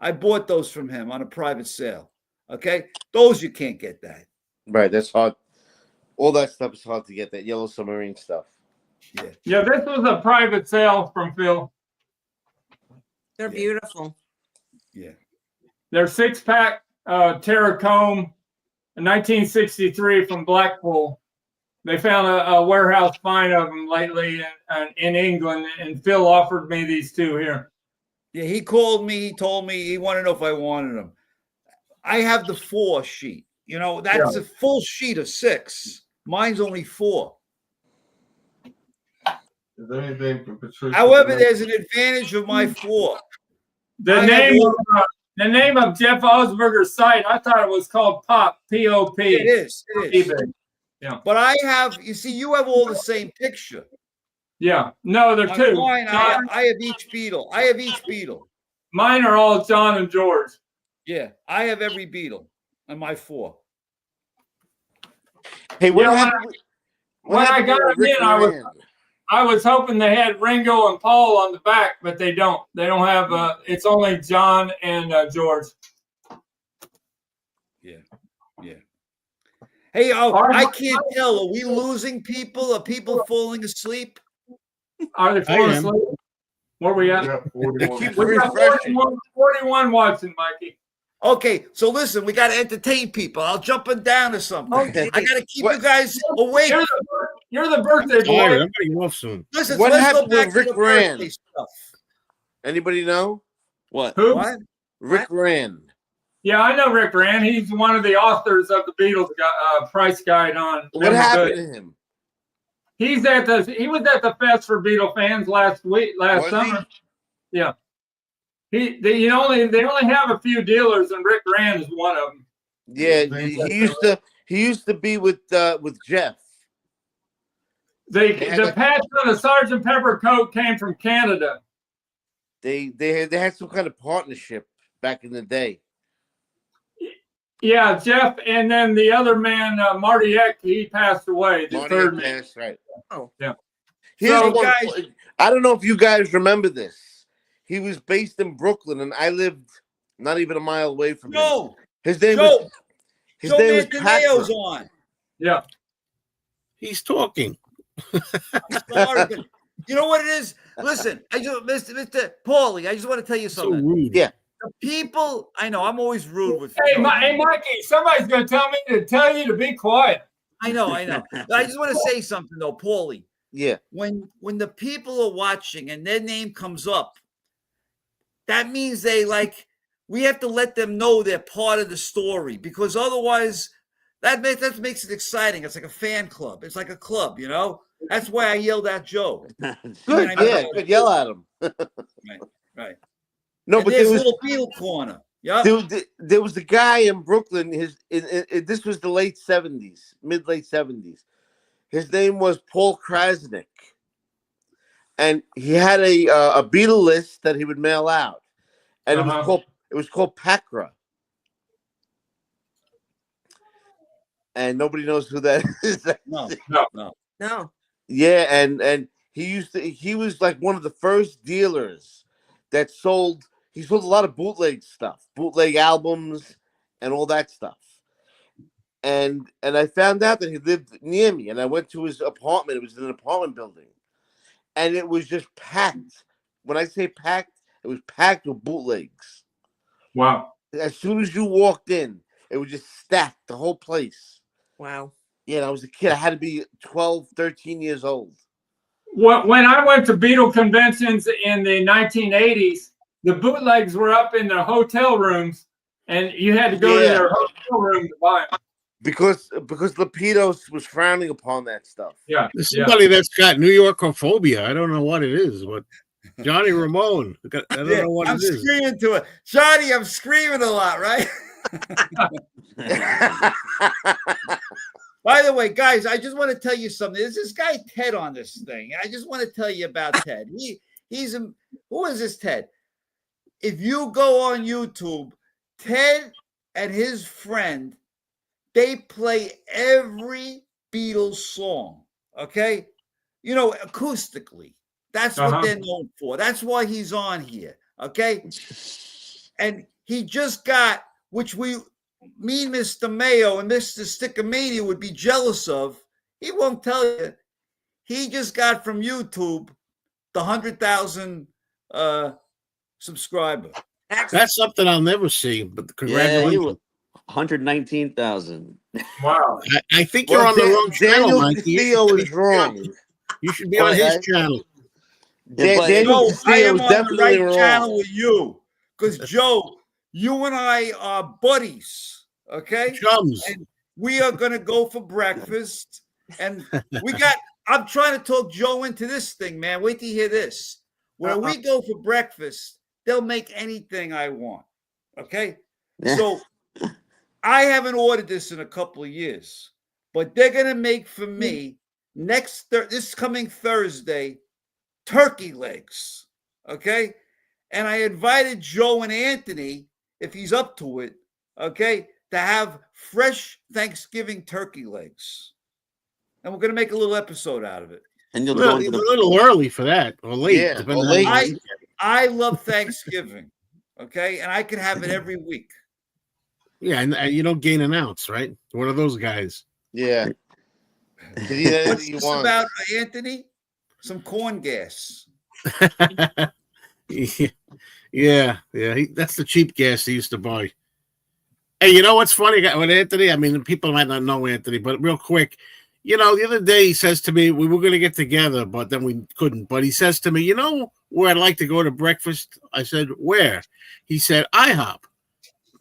[SPEAKER 2] I bought those from him on a private sale. Okay. Those you can't get that.
[SPEAKER 7] Right. That's hard. All that stuff is hard to get, that Yellow Submarine stuff.
[SPEAKER 1] Yeah, this was a private sale from Phil.
[SPEAKER 6] They're beautiful.
[SPEAKER 2] Yeah.
[SPEAKER 1] They're 6-pack Terracombe, 1963 from Blackpool. They found a warehouse find of them lately in England, and Phil offered me these 2 here.
[SPEAKER 2] Yeah, he called me. He told me he wanted to know if I wanted them. I have the 4 sheet. You know, that's a full sheet of 6. Mine's only 4.
[SPEAKER 4] Is there anything for Patricia?
[SPEAKER 2] However, there's an advantage of my 4.
[SPEAKER 1] The name of Jeff Osberger's site, I thought it was called Pop, P-O-P.
[SPEAKER 2] It is.
[SPEAKER 1] eBay. Yeah.
[SPEAKER 2] But I have, you see, you have all the same picture.
[SPEAKER 1] Yeah. No, they're 2.
[SPEAKER 2] Mine, I have each Beatle.
[SPEAKER 1] Mine are all John and George.
[SPEAKER 2] Yeah, I have every Beatle on my 4.
[SPEAKER 7] Hey,
[SPEAKER 1] when I got them in, I was hoping they had Ringo and Paul on the back, but they don't. They don't have. It's only John and George.
[SPEAKER 2] Yeah. Hey, I can't tell. Are we losing people? Are people falling asleep?
[SPEAKER 1] Are they falling asleep? Where are we at?
[SPEAKER 4] Yeah, 41.
[SPEAKER 1] We got 41 watching, Mikey.
[SPEAKER 2] Okay, so listen, we got to entertain people. I'll jump down to something.
[SPEAKER 6] Oh, geez.
[SPEAKER 2] I got to keep you guys awake.
[SPEAKER 1] You're the birthday boy.
[SPEAKER 3] Tired. I'm getting off soon.
[SPEAKER 2] Listen,
[SPEAKER 7] What
[SPEAKER 2] let's go
[SPEAKER 7] happened
[SPEAKER 2] back
[SPEAKER 7] with
[SPEAKER 2] to
[SPEAKER 7] Rick
[SPEAKER 2] the birthday
[SPEAKER 7] Rand?
[SPEAKER 2] stuff.
[SPEAKER 7] Anybody know?
[SPEAKER 5] What?
[SPEAKER 1] Who?
[SPEAKER 2] What?
[SPEAKER 7] Rick Rand.
[SPEAKER 1] Yeah, I know Rick Rand. He's one of the authors of the Beatles price guide on.
[SPEAKER 7] What happened to him?
[SPEAKER 1] He was at the fest for Beatle fans last
[SPEAKER 7] Was
[SPEAKER 1] summer. Yeah. They only have a few dealers, and Rick Rand is one of them.
[SPEAKER 7] Yeah, he used to be with Jeff.
[SPEAKER 1] The patch on the Sergeant Pepper coat came from Canada.
[SPEAKER 7] They had some kind of partnership back in the day.
[SPEAKER 1] Yeah, Jeff, and then the other man, Marty Eck, he passed away. The third man.
[SPEAKER 7] That's right.
[SPEAKER 6] Oh,
[SPEAKER 1] yeah.
[SPEAKER 7] Here's
[SPEAKER 1] So,
[SPEAKER 7] one,
[SPEAKER 2] guys-
[SPEAKER 7] I don't know if you guys remember this. He was based in Brooklyn, and I lived not even a mile away from him.
[SPEAKER 2] No,
[SPEAKER 7] His name
[SPEAKER 2] Joe.
[SPEAKER 7] was his
[SPEAKER 2] Joe
[SPEAKER 7] name was
[SPEAKER 2] Manganiello's
[SPEAKER 7] Patrick.
[SPEAKER 2] on.
[SPEAKER 1] Yeah.
[SPEAKER 3] He's talking.
[SPEAKER 2] Sorry, but you know what it is? Listen, Mr. Paulie, I just want to tell you
[SPEAKER 3] So
[SPEAKER 2] something.
[SPEAKER 3] rude.
[SPEAKER 7] Yeah.
[SPEAKER 2] The people, I know, I'm always rude with.
[SPEAKER 1] Hey, Mikey, somebody's going to tell you to be quiet.
[SPEAKER 2] I know. I just want to say something though, Paulie.
[SPEAKER 7] Yeah.
[SPEAKER 2] When the people are watching and their name comes up, that means we have to let them know they're part of the story, because otherwise that makes it exciting. It's like a fan club. It's like a club, you know? That's why I yelled at Joe.
[SPEAKER 7] Good. Yeah. Good. Yell at him.
[SPEAKER 2] Right.
[SPEAKER 7] No,
[SPEAKER 2] And
[SPEAKER 7] but
[SPEAKER 2] there's
[SPEAKER 7] there was
[SPEAKER 2] little Beatle corner. Yeah.
[SPEAKER 7] there was a guy in Brooklyn. This was the late 70s, mid-late 70s. His name was Paul Krasnick, and he had a Beatle list that he would mail out, and it was called Pacra, and nobody knows who that is.
[SPEAKER 6] no.
[SPEAKER 7] Yeah, and he was like one of the first dealers that sold. He sold a lot of bootleg stuff, bootleg albums, and all that stuff. And I found out that he lived near me, and I went to his apartment. It was in an apartment building, and it was just packed. When I say packed, it was packed with bootlegs.
[SPEAKER 1] Wow.
[SPEAKER 7] As soon as you walked in, it was just stacked, the whole place.
[SPEAKER 6] Wow.
[SPEAKER 7] Yeah, and I was a kid. I had to be 12, 13 years old.
[SPEAKER 1] When I went to Beatle conventions in the 1980s, the bootlegs were up in the hotel rooms, and you had to go to their hotel room to buy them.
[SPEAKER 7] Because Lapidus was frowning upon that stuff.
[SPEAKER 1] Yeah.
[SPEAKER 3] There's somebody that's got New Yorkophobia. I don't know what it is, but Johnny Ramone. I don't know what
[SPEAKER 2] I'm
[SPEAKER 3] it is.
[SPEAKER 2] screaming to it. Johnny, I'm screaming a lot, right? By the way, guys, I just want to tell you something. There's this guy Ted on this thing. I just want to tell you about Ted. Who is this Ted? If you go on YouTube, Ted and his friend, they play every Beatles song, okay? You know, acoustically. That's what they're known for. That's why he's on here, okay? And he just got, which me, Mr. Mayo, and Mr. Stickermania would be jealous of. He won't tell you. He just got from YouTube the 100,000 subscriber.
[SPEAKER 3] That's something I'll never see, but congratulations.
[SPEAKER 5] 119,000.
[SPEAKER 1] Wow.
[SPEAKER 3] I think you're on the wrong channel,
[SPEAKER 7] Daniel
[SPEAKER 3] Mikey.
[SPEAKER 7] Castillo is wrong.
[SPEAKER 3] You should be on his channel.
[SPEAKER 7] Daniel
[SPEAKER 2] I am
[SPEAKER 7] Castillo is
[SPEAKER 2] on the
[SPEAKER 7] definitely
[SPEAKER 2] right
[SPEAKER 7] wrong.
[SPEAKER 2] channel with you, because Joe, you and I are buddies, okay?
[SPEAKER 3] Chums.
[SPEAKER 2] And we are going to go for breakfast, and I'm trying to talk Joe into this thing, man. Wait till you hear this. When we go for breakfast, they'll make anything I want, okay? So I haven't ordered this in a couple of years, but they're going to make for me this coming Thursday, turkey legs, okay? And I invited Joe and Anthony, if he's up to it, okay, to have fresh Thanksgiving turkey legs. And we're going to make a little episode out of it.
[SPEAKER 5] And you'll
[SPEAKER 3] Well,
[SPEAKER 5] go
[SPEAKER 3] it's
[SPEAKER 5] into
[SPEAKER 3] a
[SPEAKER 5] the
[SPEAKER 3] little early for that, or late.
[SPEAKER 7] Yeah,
[SPEAKER 3] depending
[SPEAKER 7] or
[SPEAKER 3] on
[SPEAKER 7] late.
[SPEAKER 3] how you-
[SPEAKER 2] I love Thanksgiving, okay? And I can have it every week.
[SPEAKER 3] Yeah, and you don't gain an ounce, right? One of those guys.
[SPEAKER 7] Yeah. You can eat anything
[SPEAKER 2] What's
[SPEAKER 7] you
[SPEAKER 2] this
[SPEAKER 7] want.
[SPEAKER 2] about, Anthony? Some corn gas.
[SPEAKER 3] Yeah. That's the cheap gas they used to buy. Hey, you know what's funny with Anthony? I mean, people might not know Anthony, but real quick, you know, the other day he says to me, we were going to get together, but then we couldn't. But he says to me, you know where I'd like to go to breakfast? I said, where? He said, IHOP.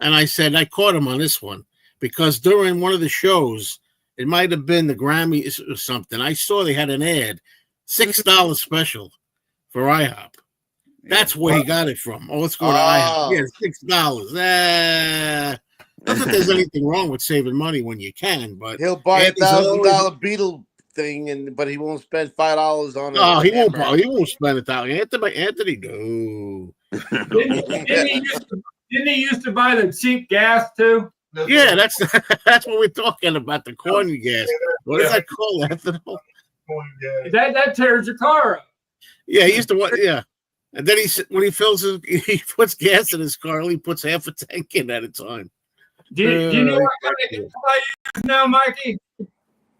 [SPEAKER 3] And I said, I caught him on this one because during one of the shows, it might have been the Grammys or something, I saw they had an ad, $6 special for IHOP. That's where he got it from. Oh, let's go to IHOP. Yeah, $6. Not that there's anything wrong with saving money when you can, but
[SPEAKER 7] he'll buy
[SPEAKER 3] Anthony's
[SPEAKER 7] $1,000 Beatle thing, but he won't spend $5 on it.
[SPEAKER 3] Oh, he won't. He won't spend $1,000. Anthony, no.
[SPEAKER 1] Didn't he used to buy the cheap gas too?
[SPEAKER 3] Yeah, that's what we're talking about. The corn gas. What is that called? Ethanol.
[SPEAKER 1] That tears your car up.
[SPEAKER 3] Yeah, he used to. Yeah, and then when he puts gas in his car, he puts half a tank in at a time.
[SPEAKER 1] Do you know what kind of gas I use now, Mikey?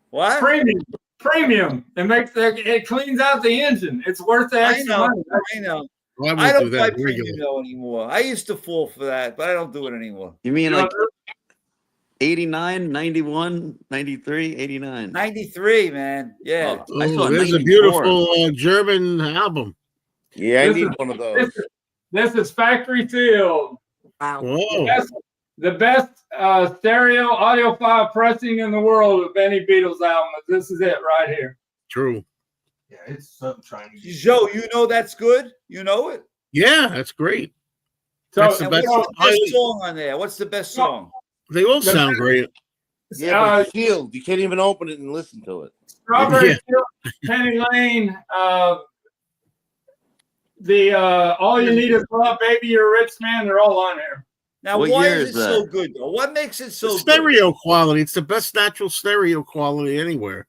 [SPEAKER 2] What?
[SPEAKER 1] Premium. It cleans out the engine. It's worth the extra money.
[SPEAKER 2] I know.
[SPEAKER 3] Well,
[SPEAKER 2] I don't
[SPEAKER 3] do
[SPEAKER 2] buy
[SPEAKER 3] that
[SPEAKER 2] premium anymore. I used to fall for that, but I don't do it anymore.
[SPEAKER 5] You mean like 89, 91, 93, 89?
[SPEAKER 2] 93, man. Yeah.
[SPEAKER 5] I saw
[SPEAKER 3] there's
[SPEAKER 5] 94.
[SPEAKER 3] a beautiful German album.
[SPEAKER 7] Yeah, I need one of those.
[SPEAKER 1] This is factory sealed.
[SPEAKER 6] Wow.
[SPEAKER 3] Whoa.
[SPEAKER 1] The best stereo audiophile pressing in the world of any Beatles album. This is it right here.
[SPEAKER 3] True.
[SPEAKER 4] Yeah, it's something trying to get.
[SPEAKER 2] Joe, you know that's good? You know it?
[SPEAKER 3] Yeah, that's great.
[SPEAKER 1] So
[SPEAKER 3] That's the
[SPEAKER 2] And
[SPEAKER 3] best.
[SPEAKER 2] what's the best song on there? What's the best song?
[SPEAKER 3] They all sound great.
[SPEAKER 7] Yeah, but sealed. You can't even open it and listen to it.
[SPEAKER 1] Strawberry
[SPEAKER 3] Yeah.
[SPEAKER 1] Fields, Penny Lane, All You Need Is Love, Baby You're a Rich Man, they're all on here.
[SPEAKER 2] Now,
[SPEAKER 5] What
[SPEAKER 2] why
[SPEAKER 5] year
[SPEAKER 2] is
[SPEAKER 5] is
[SPEAKER 2] it so
[SPEAKER 5] that?
[SPEAKER 2] good, though? What makes it so good?
[SPEAKER 3] Stereo quality. It's the best natural stereo quality anywhere,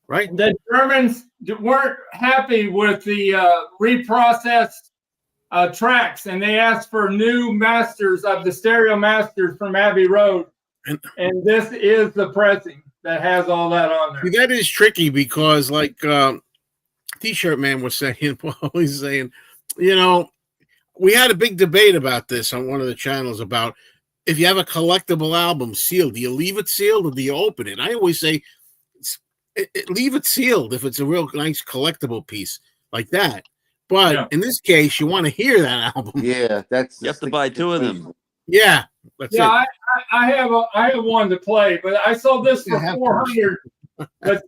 [SPEAKER 3] right?
[SPEAKER 1] The Germans weren't happy with the reprocessed tracks, and they asked for new masters of the stereo masters from Abbey Road. And this is the pressing that has all that on there.
[SPEAKER 3] See, that is tricky because, like T-shirt man was saying, always saying, you know, we had a big debate about this on one of the channels about if you have a collectible album sealed, do you leave it sealed or do you open it? I always say leave it sealed if it's a real nice collectible piece like that. But in this case, you want to hear that album.
[SPEAKER 7] Yeah,
[SPEAKER 5] You have to buy two of them.
[SPEAKER 3] Yeah, that's it.
[SPEAKER 1] I have one to play, but I sold this for $400. But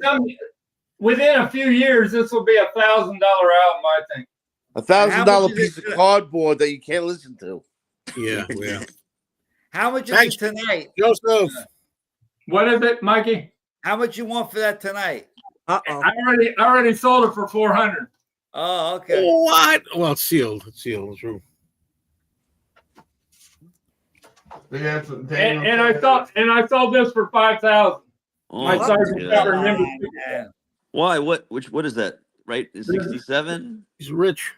[SPEAKER 1] within a few years, this will be $1,000 album, I think.
[SPEAKER 7] $1,000 piece of cardboard that you can't listen to.
[SPEAKER 3] Yeah, yeah.
[SPEAKER 2] How much is it tonight?
[SPEAKER 3] Joseph.
[SPEAKER 1] What is it, Mikey?
[SPEAKER 2] How much you want for that tonight?
[SPEAKER 6] Uh-oh.
[SPEAKER 1] I already sold it for $400.
[SPEAKER 2] Oh, okay.
[SPEAKER 3] What? Well, it's sealed. It's sealed. True.
[SPEAKER 1] And I sold this for $5,000.
[SPEAKER 5] Oh,
[SPEAKER 1] My Sergeant Pepper number.
[SPEAKER 5] Why? What is that? Right? Is 67?
[SPEAKER 3] He's rich.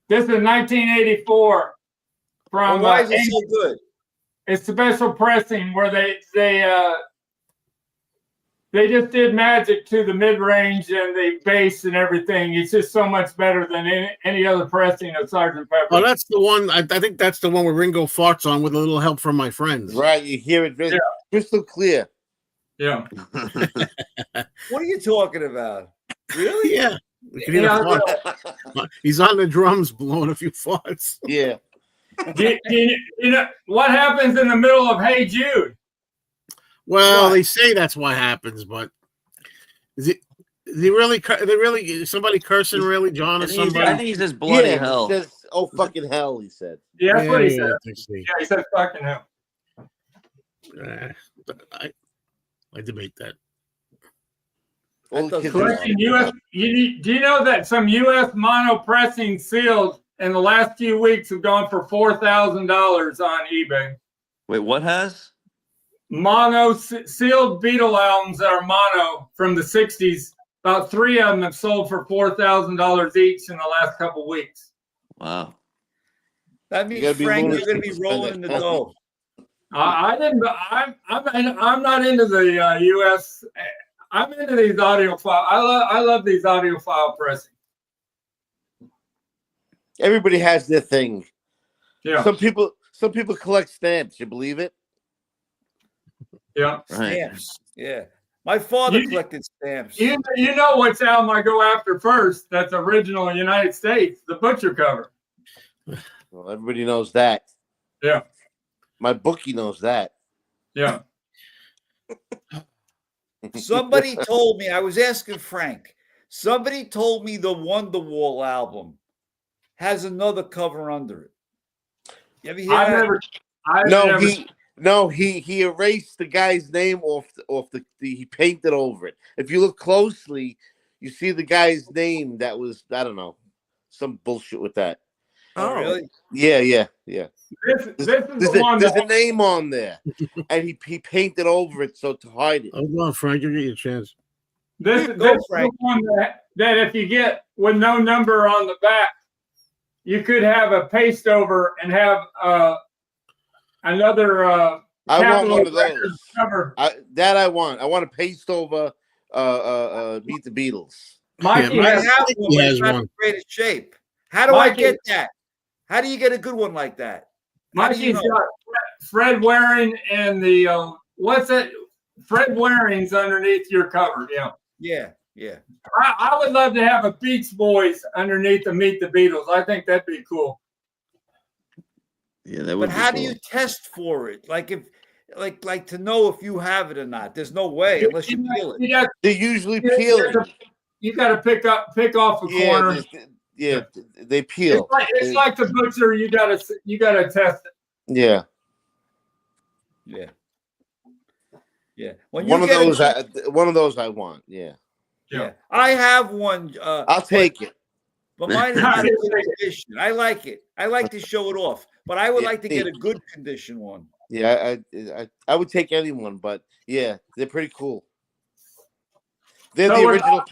[SPEAKER 1] This is 1984. From
[SPEAKER 2] Why is it so good?
[SPEAKER 1] It's special pressing where they just did magic to the mid range and the bass and everything. It's just so much better than any other pressing of Sergeant Pepper.
[SPEAKER 3] Oh, that's the one. I think that's the one where Ringo farts on with a little help from my friends.
[SPEAKER 7] Right, you hear it crystal clear.
[SPEAKER 1] Yeah.
[SPEAKER 2] What are you talking about? Really?
[SPEAKER 3] Yeah. You can hear the farts. He's on the drums blowing a few farts.
[SPEAKER 7] Yeah.
[SPEAKER 1] You know what happens in the middle of Hey Jude?
[SPEAKER 3] Well, they say that's what happens, but is it really somebody cursing really, John, or somebody?
[SPEAKER 5] I think he says bloody hell.
[SPEAKER 7] He says, oh, fucking hell, he said.
[SPEAKER 1] Yeah, that's what he said.
[SPEAKER 3] Yeah,
[SPEAKER 1] Yeah, he said fucking hell.
[SPEAKER 3] I debate that.
[SPEAKER 1] Collecting US, do you know that some U.S. mono pressing seals in the last few weeks have gone for $4,000 on eBay?
[SPEAKER 5] Wait, what has?
[SPEAKER 1] Mono sealed Beatle albums that are mono from the 60s. About 3 of them have sold for $4,000 each in the last couple weeks.
[SPEAKER 5] Wow.
[SPEAKER 2] That means, Frank, you're going to be rolling in the dough.
[SPEAKER 1] I'm not into the U.S. I'm into these audiophile. I love these audiophile pressing.
[SPEAKER 7] Everybody has their thing.
[SPEAKER 1] Yeah.
[SPEAKER 7] Some people collect stamps. You believe it?
[SPEAKER 1] Yeah.
[SPEAKER 5] Right.
[SPEAKER 2] Stamps. Yeah. My father
[SPEAKER 1] You-
[SPEAKER 2] collected stamps.
[SPEAKER 1] You know what's album I go after first? That's original United States, the Butcher cover.
[SPEAKER 7] Well, everybody knows that.
[SPEAKER 1] Yeah.
[SPEAKER 7] My bookie knows that.
[SPEAKER 1] Yeah.
[SPEAKER 2] Somebody told me, I was asking Frank, somebody told me the Wonderwall album has another cover under it. You ever hear that?
[SPEAKER 7] He erased the guy's name off the he painted over it. If you look closely, you see the guy's name that was, I don't know, some bullshit with that.
[SPEAKER 2] Oh, really?
[SPEAKER 7] Yeah.
[SPEAKER 1] This is the one
[SPEAKER 7] There's a name on there, and he painted over it so to hide it.
[SPEAKER 3] Hold on, Frank. You'll get your chance.
[SPEAKER 1] This is the one that if you get with no number on the back, you could have a paste over and have another.
[SPEAKER 7] I want one of
[SPEAKER 1] Records
[SPEAKER 7] those.
[SPEAKER 1] cover.
[SPEAKER 7] I want. I want to paste over Meet the Beatles.
[SPEAKER 1] Mikey
[SPEAKER 2] I
[SPEAKER 1] has,
[SPEAKER 2] have one, but it's not in
[SPEAKER 3] one.
[SPEAKER 2] greatest shape. How do I
[SPEAKER 1] Mikey-
[SPEAKER 2] get that? How do you get a good one like that? How do you
[SPEAKER 1] Mikey's
[SPEAKER 2] know?
[SPEAKER 1] got Fred Waring and the what's it? Fred Waring's underneath your cover. Yeah.
[SPEAKER 2] Yeah.
[SPEAKER 1] I would love to have a Beach Boys underneath the Meet the Beatles. I think that'd be cool.
[SPEAKER 5] Yeah, that would
[SPEAKER 2] But
[SPEAKER 5] be
[SPEAKER 2] how
[SPEAKER 5] cool.
[SPEAKER 2] do you test for it? Like if like to know if you have it or not. There's no way unless you peel it.
[SPEAKER 7] They usually peel it.
[SPEAKER 1] You got to pick off a corner.
[SPEAKER 7] They peel.
[SPEAKER 1] It's like the butcher. You gotta test it.
[SPEAKER 7] Yeah.
[SPEAKER 2] Yeah. When
[SPEAKER 7] One
[SPEAKER 2] you
[SPEAKER 7] of
[SPEAKER 2] get
[SPEAKER 7] those I want. Yeah.
[SPEAKER 2] Yeah. I have one.
[SPEAKER 7] I'll take it.
[SPEAKER 2] But mine is not in good condition. I like it. I like to show it off. But I would like to get a good condition one.
[SPEAKER 7] Yeah, I would take anyone, but yeah, they're pretty cool. They're
[SPEAKER 1] So
[SPEAKER 7] the
[SPEAKER 1] we're-
[SPEAKER 7] original.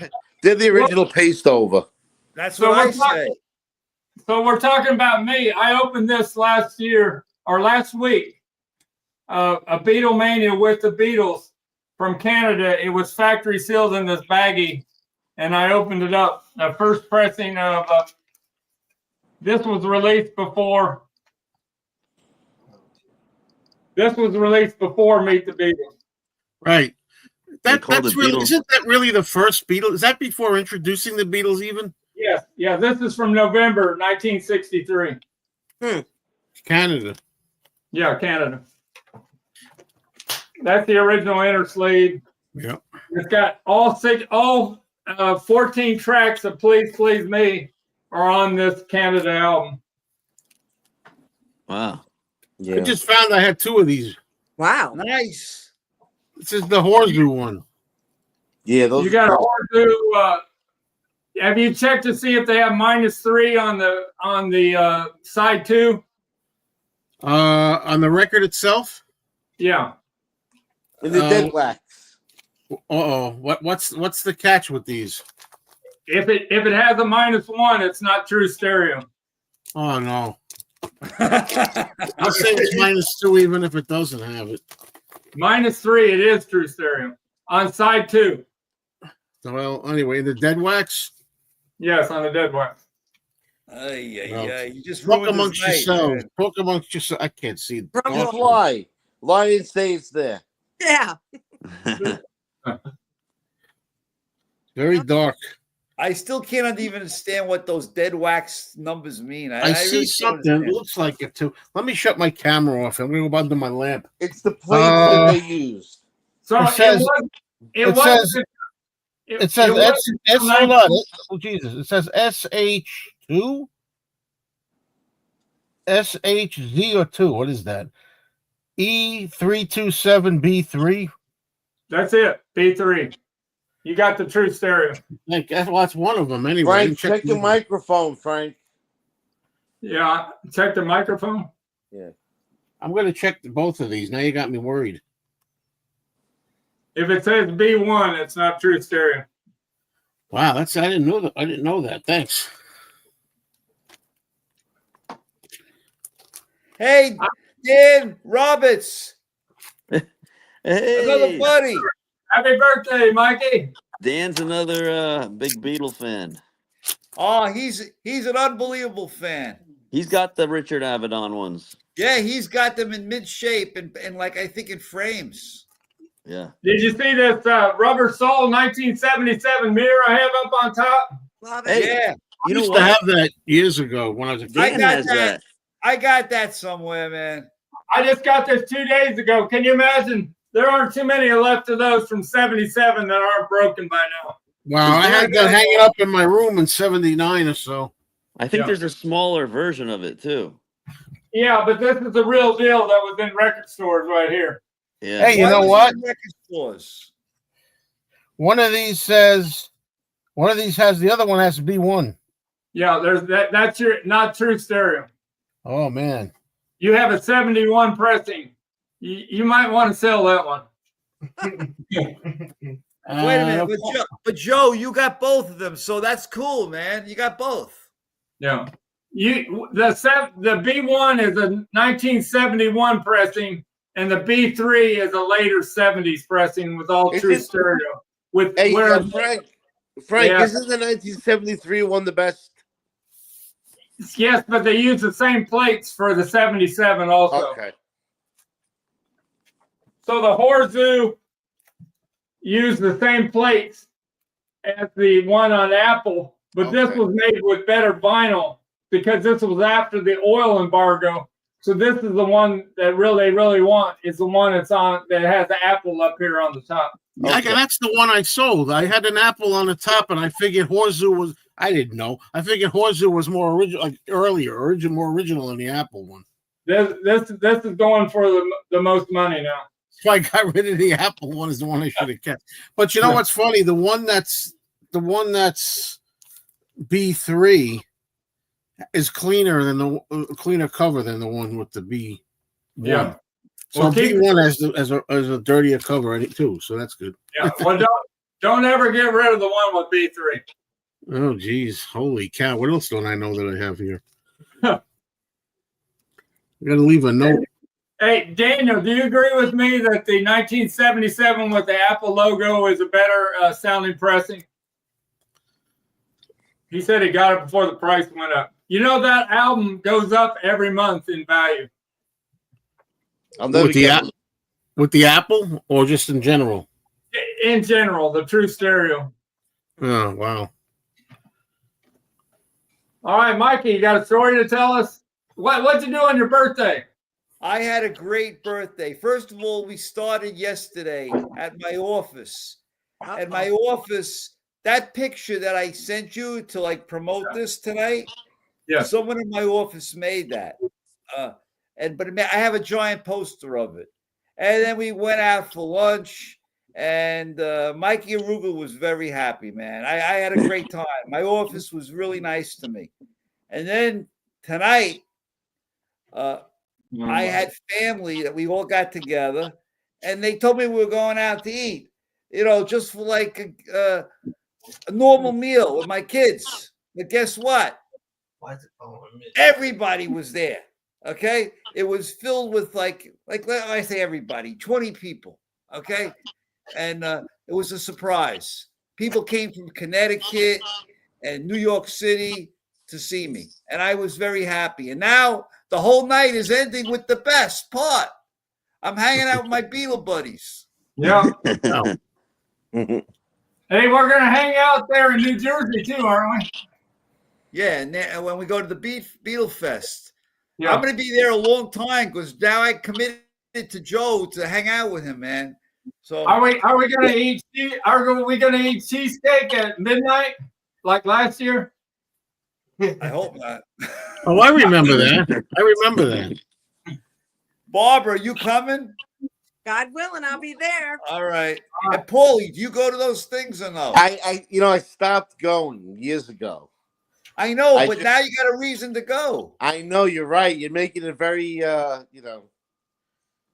[SPEAKER 7] They're the original paste over.
[SPEAKER 2] That's
[SPEAKER 1] So
[SPEAKER 2] what I
[SPEAKER 1] we're talking-
[SPEAKER 2] say.
[SPEAKER 1] So we're talking about me. I opened this last week. A Beatlemania with the Beatles from Canada. It was factory sealed in this baggie, and I opened it up. The first pressing of this was released before. This was released before Meet the Beatles.
[SPEAKER 3] Right. That's
[SPEAKER 5] the
[SPEAKER 3] really,
[SPEAKER 5] Beatles.
[SPEAKER 3] isn't that really the first Beatles? Is that before introducing the Beatles even?
[SPEAKER 1] Yes, yeah. This is from November 1963.
[SPEAKER 3] Canada.
[SPEAKER 1] Yeah, Canada. That's the original inner sleeve.
[SPEAKER 3] Yeah.
[SPEAKER 1] It's got all 14 tracks of Please Please Me are on this Canada album.
[SPEAKER 5] Wow.
[SPEAKER 7] Yeah.
[SPEAKER 3] I just found I had two of these.
[SPEAKER 6] Wow.
[SPEAKER 2] Nice.
[SPEAKER 3] This is the Horseshoe one.
[SPEAKER 7] Yeah, those.
[SPEAKER 1] You got a Horseshoe. Have you checked to see if they have -3 on the side 2?
[SPEAKER 3] On the record itself.
[SPEAKER 1] Yeah.
[SPEAKER 7] In the dead wax.
[SPEAKER 3] What's the catch with these?
[SPEAKER 1] If it has a -1, it's not true stereo.
[SPEAKER 3] Oh no. I'll say it's -2 even if it doesn't have it.
[SPEAKER 1] -3, it is true stereo on side 2.
[SPEAKER 3] Well, anyway, the dead wax.
[SPEAKER 1] Yes, on the dead wax.
[SPEAKER 2] You just
[SPEAKER 3] Poke
[SPEAKER 2] ruined
[SPEAKER 3] amongst
[SPEAKER 2] his night,
[SPEAKER 3] yourselves.
[SPEAKER 2] man.
[SPEAKER 3] Poke amongst yourselves. I can't see.
[SPEAKER 7] Just lie. Lie and say it's there.
[SPEAKER 6] Yeah.
[SPEAKER 3] Very dark.
[SPEAKER 2] I still can't even understand what those dead wax numbers mean.
[SPEAKER 3] I see
[SPEAKER 2] really don't
[SPEAKER 3] something. It
[SPEAKER 2] understand.
[SPEAKER 3] looks like it too. Let me shut my camera off. I'm going to go under my lamp.
[SPEAKER 7] It's the plates that they use.
[SPEAKER 1] So
[SPEAKER 3] It says-
[SPEAKER 1] it
[SPEAKER 3] It says
[SPEAKER 1] wasn't
[SPEAKER 3] S. Hold on. Oh Jesus! It says SH2, SHZ or 2. What is that? E327B3.
[SPEAKER 1] That's it. B3. You got the true stereo.
[SPEAKER 3] Like that's one of them anyway.
[SPEAKER 7] Frank,
[SPEAKER 3] You
[SPEAKER 7] check your
[SPEAKER 3] the-
[SPEAKER 7] microphone, Frank.
[SPEAKER 1] Yeah. Check the microphone.
[SPEAKER 3] I'm going to check both of these. Now you got me worried.
[SPEAKER 1] If it says B1, it's not true stereo.
[SPEAKER 3] Wow, I didn't know that. I didn't know that. Thanks.
[SPEAKER 2] Hey, Dan Roberts, another
[SPEAKER 5] Hey,
[SPEAKER 2] buddy.
[SPEAKER 1] Happy birthday, Mikey.
[SPEAKER 5] Dan's another big Beatle fan.
[SPEAKER 2] Oh, he's an unbelievable fan.
[SPEAKER 5] He's got the Richard Avedon ones.
[SPEAKER 2] Yeah, he's got them in mid shape and like I think in frames.
[SPEAKER 5] Yeah.
[SPEAKER 1] Did you see this rubber sole 1977 mirror I have up on top?
[SPEAKER 6] Love
[SPEAKER 5] Hey,
[SPEAKER 6] it.
[SPEAKER 2] Yeah,
[SPEAKER 5] You
[SPEAKER 3] I
[SPEAKER 5] know
[SPEAKER 3] used to
[SPEAKER 5] what?
[SPEAKER 3] have that years ago when I was a kid.
[SPEAKER 2] I
[SPEAKER 5] Dan
[SPEAKER 2] got
[SPEAKER 5] has
[SPEAKER 2] that.
[SPEAKER 5] that.
[SPEAKER 2] I got that somewhere, man.
[SPEAKER 1] I just got this 2 days ago. Can you imagine? There aren't too many left of those from 77 that aren't broken by now.
[SPEAKER 3] Wow, I had that hanging up in my room in '79 or so.
[SPEAKER 5] I think
[SPEAKER 1] Yeah.
[SPEAKER 5] there's a smaller version of it too.
[SPEAKER 1] Yeah, but this is the real deal that was in record stores right here.
[SPEAKER 5] Yeah.
[SPEAKER 3] Hey, you
[SPEAKER 2] Why
[SPEAKER 3] know
[SPEAKER 2] was it
[SPEAKER 3] what?
[SPEAKER 2] in record stores?
[SPEAKER 3] One of these has the other one has to be one.
[SPEAKER 1] Yeah, there's that. That's your not true stereo.
[SPEAKER 3] Oh man.
[SPEAKER 1] You have a 71 pressing. You might want to sell that one.
[SPEAKER 2] Wait a minute, but Joe, you got both of them, so that's cool, man. You got both.
[SPEAKER 1] Yeah. The B1 is a 1971 pressing, and the B3 is a later 70s pressing with all
[SPEAKER 7] Is
[SPEAKER 1] true
[SPEAKER 7] it-
[SPEAKER 1] stereo. With
[SPEAKER 7] Hey,
[SPEAKER 1] where
[SPEAKER 7] Frank,
[SPEAKER 1] Yeah.
[SPEAKER 7] isn't the 1973 one the best?
[SPEAKER 1] yes, but they use the same plates for the 77 also.
[SPEAKER 7] Okay.
[SPEAKER 1] So the Horzu used the same plates as the one on Apple, but this
[SPEAKER 7] Okay.
[SPEAKER 1] was made with better vinyl because this was after the oil embargo. So this is the one that they really want. Is the one that's on that has the apple up here on the top.
[SPEAKER 3] Okay. That's the one I sold. I had an apple on the top, and I figured Horzu was. I didn't know. I figured Horzu was more original, like more original than the Apple one.
[SPEAKER 1] This is going for the most money now.
[SPEAKER 3] So I got rid of the Apple one. Is the one I should have kept. But you know what's funny? The one that's B3 is cleaner than the cleaner cover than the one with the B1.
[SPEAKER 1] Yeah.
[SPEAKER 3] So
[SPEAKER 1] Well,
[SPEAKER 3] B1 has a dirtier cover in it too. So that's good.
[SPEAKER 1] Yeah. Well, don't ever get rid of the one with B3.
[SPEAKER 3] Oh geez, holy cow! What else don't I know that I have here? I got to leave a note.
[SPEAKER 1] Hey, Daniel, do you agree with me that the 1977 with the Apple logo is a better sounding pressing? He said he got it before the price went up. You know that album goes up every month in value.
[SPEAKER 7] I'll never
[SPEAKER 3] With the
[SPEAKER 7] get
[SPEAKER 3] with the Apple or just in general?
[SPEAKER 1] In general, the true stereo.
[SPEAKER 3] Oh wow!
[SPEAKER 1] All right, Mikey, you got a story to tell us? What'd you do on your birthday?
[SPEAKER 2] I had a great birthday. First of all, we started yesterday at my office. At my office, that picture that I sent you to like promote this tonight,
[SPEAKER 1] Yeah.
[SPEAKER 2] someone in my office made that. But I have a giant poster of it. And then we went out for lunch, and Mikey Arugula was very happy, man. I had a great time. My office was really nice to me. And then tonight, I had family that we all got together, and they told me we were going out to eat, just for like a normal meal with my kids. But guess what? Everybody was there. Okay, it was filled with like let I say everybody, 20 people. Okay, and it was a surprise. People came from Connecticut and New York City to see me, and I was very happy. And now the whole night is ending with the best part. I'm hanging out with my Beatle buddies.
[SPEAKER 1] Yeah.
[SPEAKER 3] Oh.
[SPEAKER 1] Hey, we're gonna hang out there in New Jersey too, aren't we?
[SPEAKER 2] Yeah, and when we go to the Beatle Fest.
[SPEAKER 1] Yeah.
[SPEAKER 2] I'm going to be there a long time because now I committed to Joe to hang out with him, man. So
[SPEAKER 1] Are we gonna eat? Are we gonna eat cheesecake at midnight like last year?
[SPEAKER 2] I hope not.
[SPEAKER 3] Oh, I remember that. I remember that.
[SPEAKER 2] Barbara, you coming?
[SPEAKER 6] God willing, I'll be there.
[SPEAKER 2] All right. And Paulie, do you go to those things or no?
[SPEAKER 7] I stopped going years ago.
[SPEAKER 2] I know, but now you got a reason to go.
[SPEAKER 7] I know you're right. You're making it very,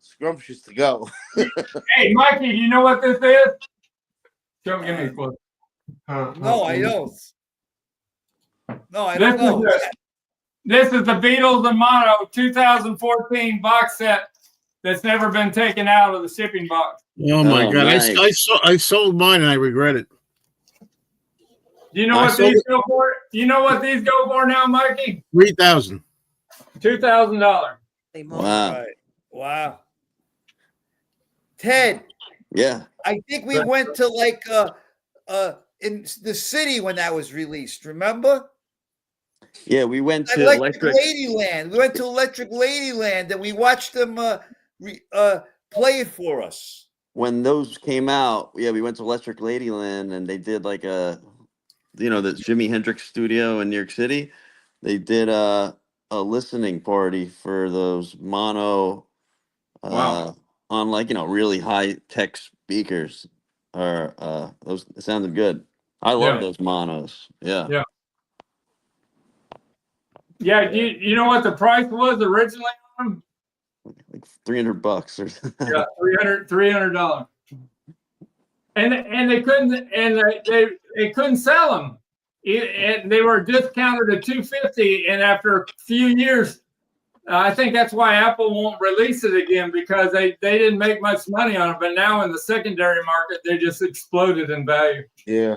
[SPEAKER 7] scrumptious to go.
[SPEAKER 1] Hey, Mikey, do you know what this is? Don't give me a clue.
[SPEAKER 2] No, I don't. No, I don't know.
[SPEAKER 1] This is the Beatles and Mono 2014 box set that's never been taken out of the shipping box.
[SPEAKER 3] Oh my God!
[SPEAKER 5] Nice.
[SPEAKER 3] I sold mine and I regret it.
[SPEAKER 1] Do you know what these go for? Do you know what these go for now, Mikey?
[SPEAKER 3] $3,000.
[SPEAKER 1] $2,000.
[SPEAKER 5] Wow.
[SPEAKER 2] Right. Wow. Ted,
[SPEAKER 5] Yeah.
[SPEAKER 2] I think we went to like in the city when that was released. Remember?
[SPEAKER 5] Yeah, we went to
[SPEAKER 2] Electric
[SPEAKER 5] Electric.
[SPEAKER 2] Ladyland. We went to Electric Ladyland and we watched them play it for us.
[SPEAKER 5] When those came out, yeah, we went to Electric Ladyland and they did like the Jimi Hendrix studio in New York City. They did a listening party for those mono
[SPEAKER 1] Wow.
[SPEAKER 5] on like really high tech speakers. Or those it sounded good. I love
[SPEAKER 1] Yeah.
[SPEAKER 5] those monos. Yeah.
[SPEAKER 1] Yeah. Yeah. You know what the price was originally on them?
[SPEAKER 5] Like $300 or
[SPEAKER 1] Yeah, $300. And they couldn't they couldn't sell them. And they were discounted to $250. And after a few years, I think that's why Apple won't release it again, because they didn't make much money on it. But now in the secondary market, they just exploded in value.
[SPEAKER 7] Yeah.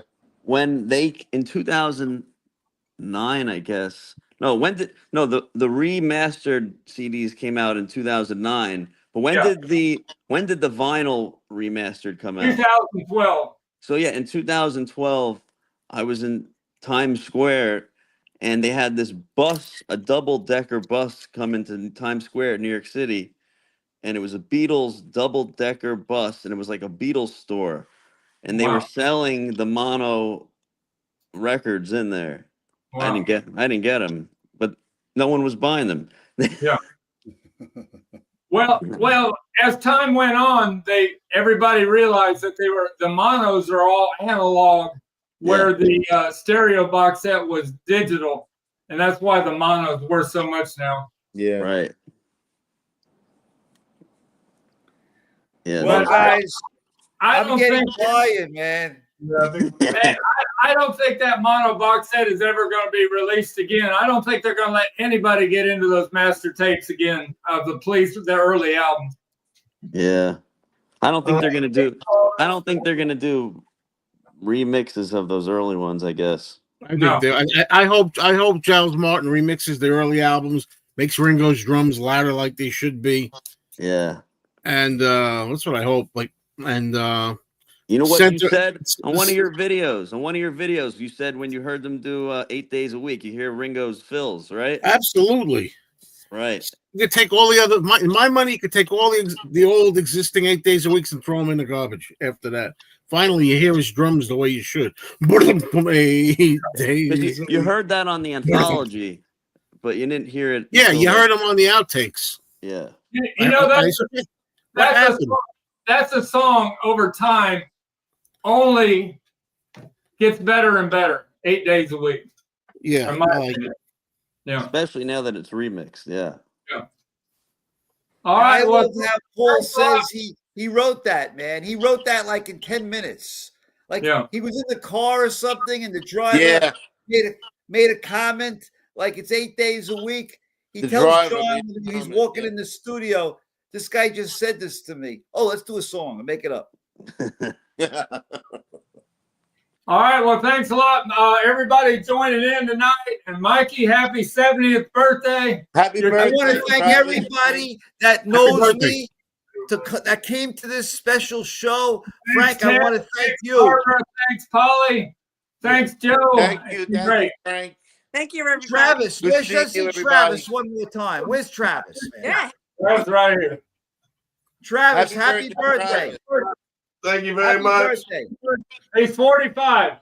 [SPEAKER 5] when they in 2009, I guess. No, the remastered CDs came out in 2009. But when did the vinyl remastered come out?
[SPEAKER 1] 2012.
[SPEAKER 5] So yeah, in 2012, I was in Times Square, and they had this bus, a double-decker bus, come into Times Square, New York City, and it was a Beatles double-decker bus, and it was like a Beatles store, and they were selling the mono records in there.
[SPEAKER 1] Wow.
[SPEAKER 5] I didn't get them, but no one was buying them.
[SPEAKER 1] Yeah. Well, as time went on, everybody realized that the monos are all analog, where the stereo box set was digital, and that's why the monos worth so much now.
[SPEAKER 7] Yeah.
[SPEAKER 5] Right. Yeah.
[SPEAKER 2] Well, guys,
[SPEAKER 1] I'm
[SPEAKER 2] getting tired, man.
[SPEAKER 1] I don't think that mono box set is ever going to be released again. I don't think they're going to let anybody get into those master tapes again of the early albums.
[SPEAKER 5] Yeah. I don't think they're going to do remixes of those early ones, I guess.
[SPEAKER 3] I hope Giles Martin remixes the early albums, makes Ringo's drums louder like they should be.
[SPEAKER 5] Yeah.
[SPEAKER 3] And that's what I hope.
[SPEAKER 5] You know what you said on one of your videos? You said when you heard them do 8 days a week, you hear Ringo's fills, right?
[SPEAKER 3] Absolutely.
[SPEAKER 5] Right.
[SPEAKER 3] You could take all the other my money. You could take all the old existing 8 days a week and throw them in the garbage. After that, finally, you hear his drums the way you should. 8 days.
[SPEAKER 5] You heard that on the anthology, but you didn't hear it.
[SPEAKER 3] Yeah, you heard them on the outtakes.
[SPEAKER 5] Yeah.
[SPEAKER 1] You know that's a song over time only gets better and better. 8 days a week.
[SPEAKER 3] Yeah,
[SPEAKER 1] yeah.
[SPEAKER 5] Especially now that it's remixed. Yeah.
[SPEAKER 1] Yeah. All right.
[SPEAKER 2] I love how Paul says he wrote that, man. He wrote that like in 10 minutes. Like he was in the car or something, and the driver made a comment like it's 8 days a week. He tells John when he's walking in the studio, this guy just said this to me. Oh, let's do a song and make it up.
[SPEAKER 1] All right. Well, thanks a lot, everybody joining in tonight. And Mikey, happy 70th birthday.
[SPEAKER 7] Happy birthday.
[SPEAKER 2] I want to thank everybody that knows me, that came to this special show. Frank, I want to thank you.
[SPEAKER 1] Barbara, thanks, Polly. Thanks, Joe.
[SPEAKER 7] Thank you,
[SPEAKER 1] Great.
[SPEAKER 7] Frank.
[SPEAKER 6] Thank you, everybody.
[SPEAKER 2] Travis, let's see Travis one more time. Where's Travis, man?
[SPEAKER 6] Yeah.
[SPEAKER 1] Travis right here.
[SPEAKER 2] Travis, happy birthday.
[SPEAKER 4] Thank you very much.
[SPEAKER 1] He's 45.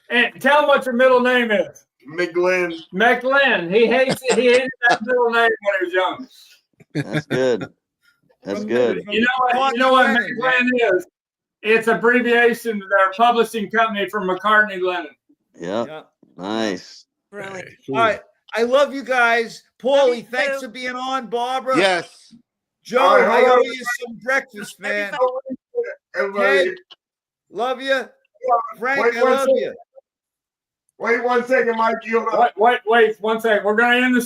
[SPEAKER 1] And tell him what your middle name is.
[SPEAKER 4] McGlynn.
[SPEAKER 1] McGlynn. He hated that middle name when he was young.
[SPEAKER 5] That's good. That's good.
[SPEAKER 1] You know what McGlynn is? It's abbreviation to their publishing company for McCartney Lennon.
[SPEAKER 5] Yeah. Nice.
[SPEAKER 6] Brilliant.
[SPEAKER 2] All right. I love you guys. Paulie, thanks for being on. Barbara.
[SPEAKER 7] Yes.
[SPEAKER 2] Joe, I owe you some breakfast, man.
[SPEAKER 4] Everybody.
[SPEAKER 2] Ted, love you. Frank, I love you.
[SPEAKER 4] Wait 1 second, Mike.
[SPEAKER 1] Wait 1 second. We're going to end the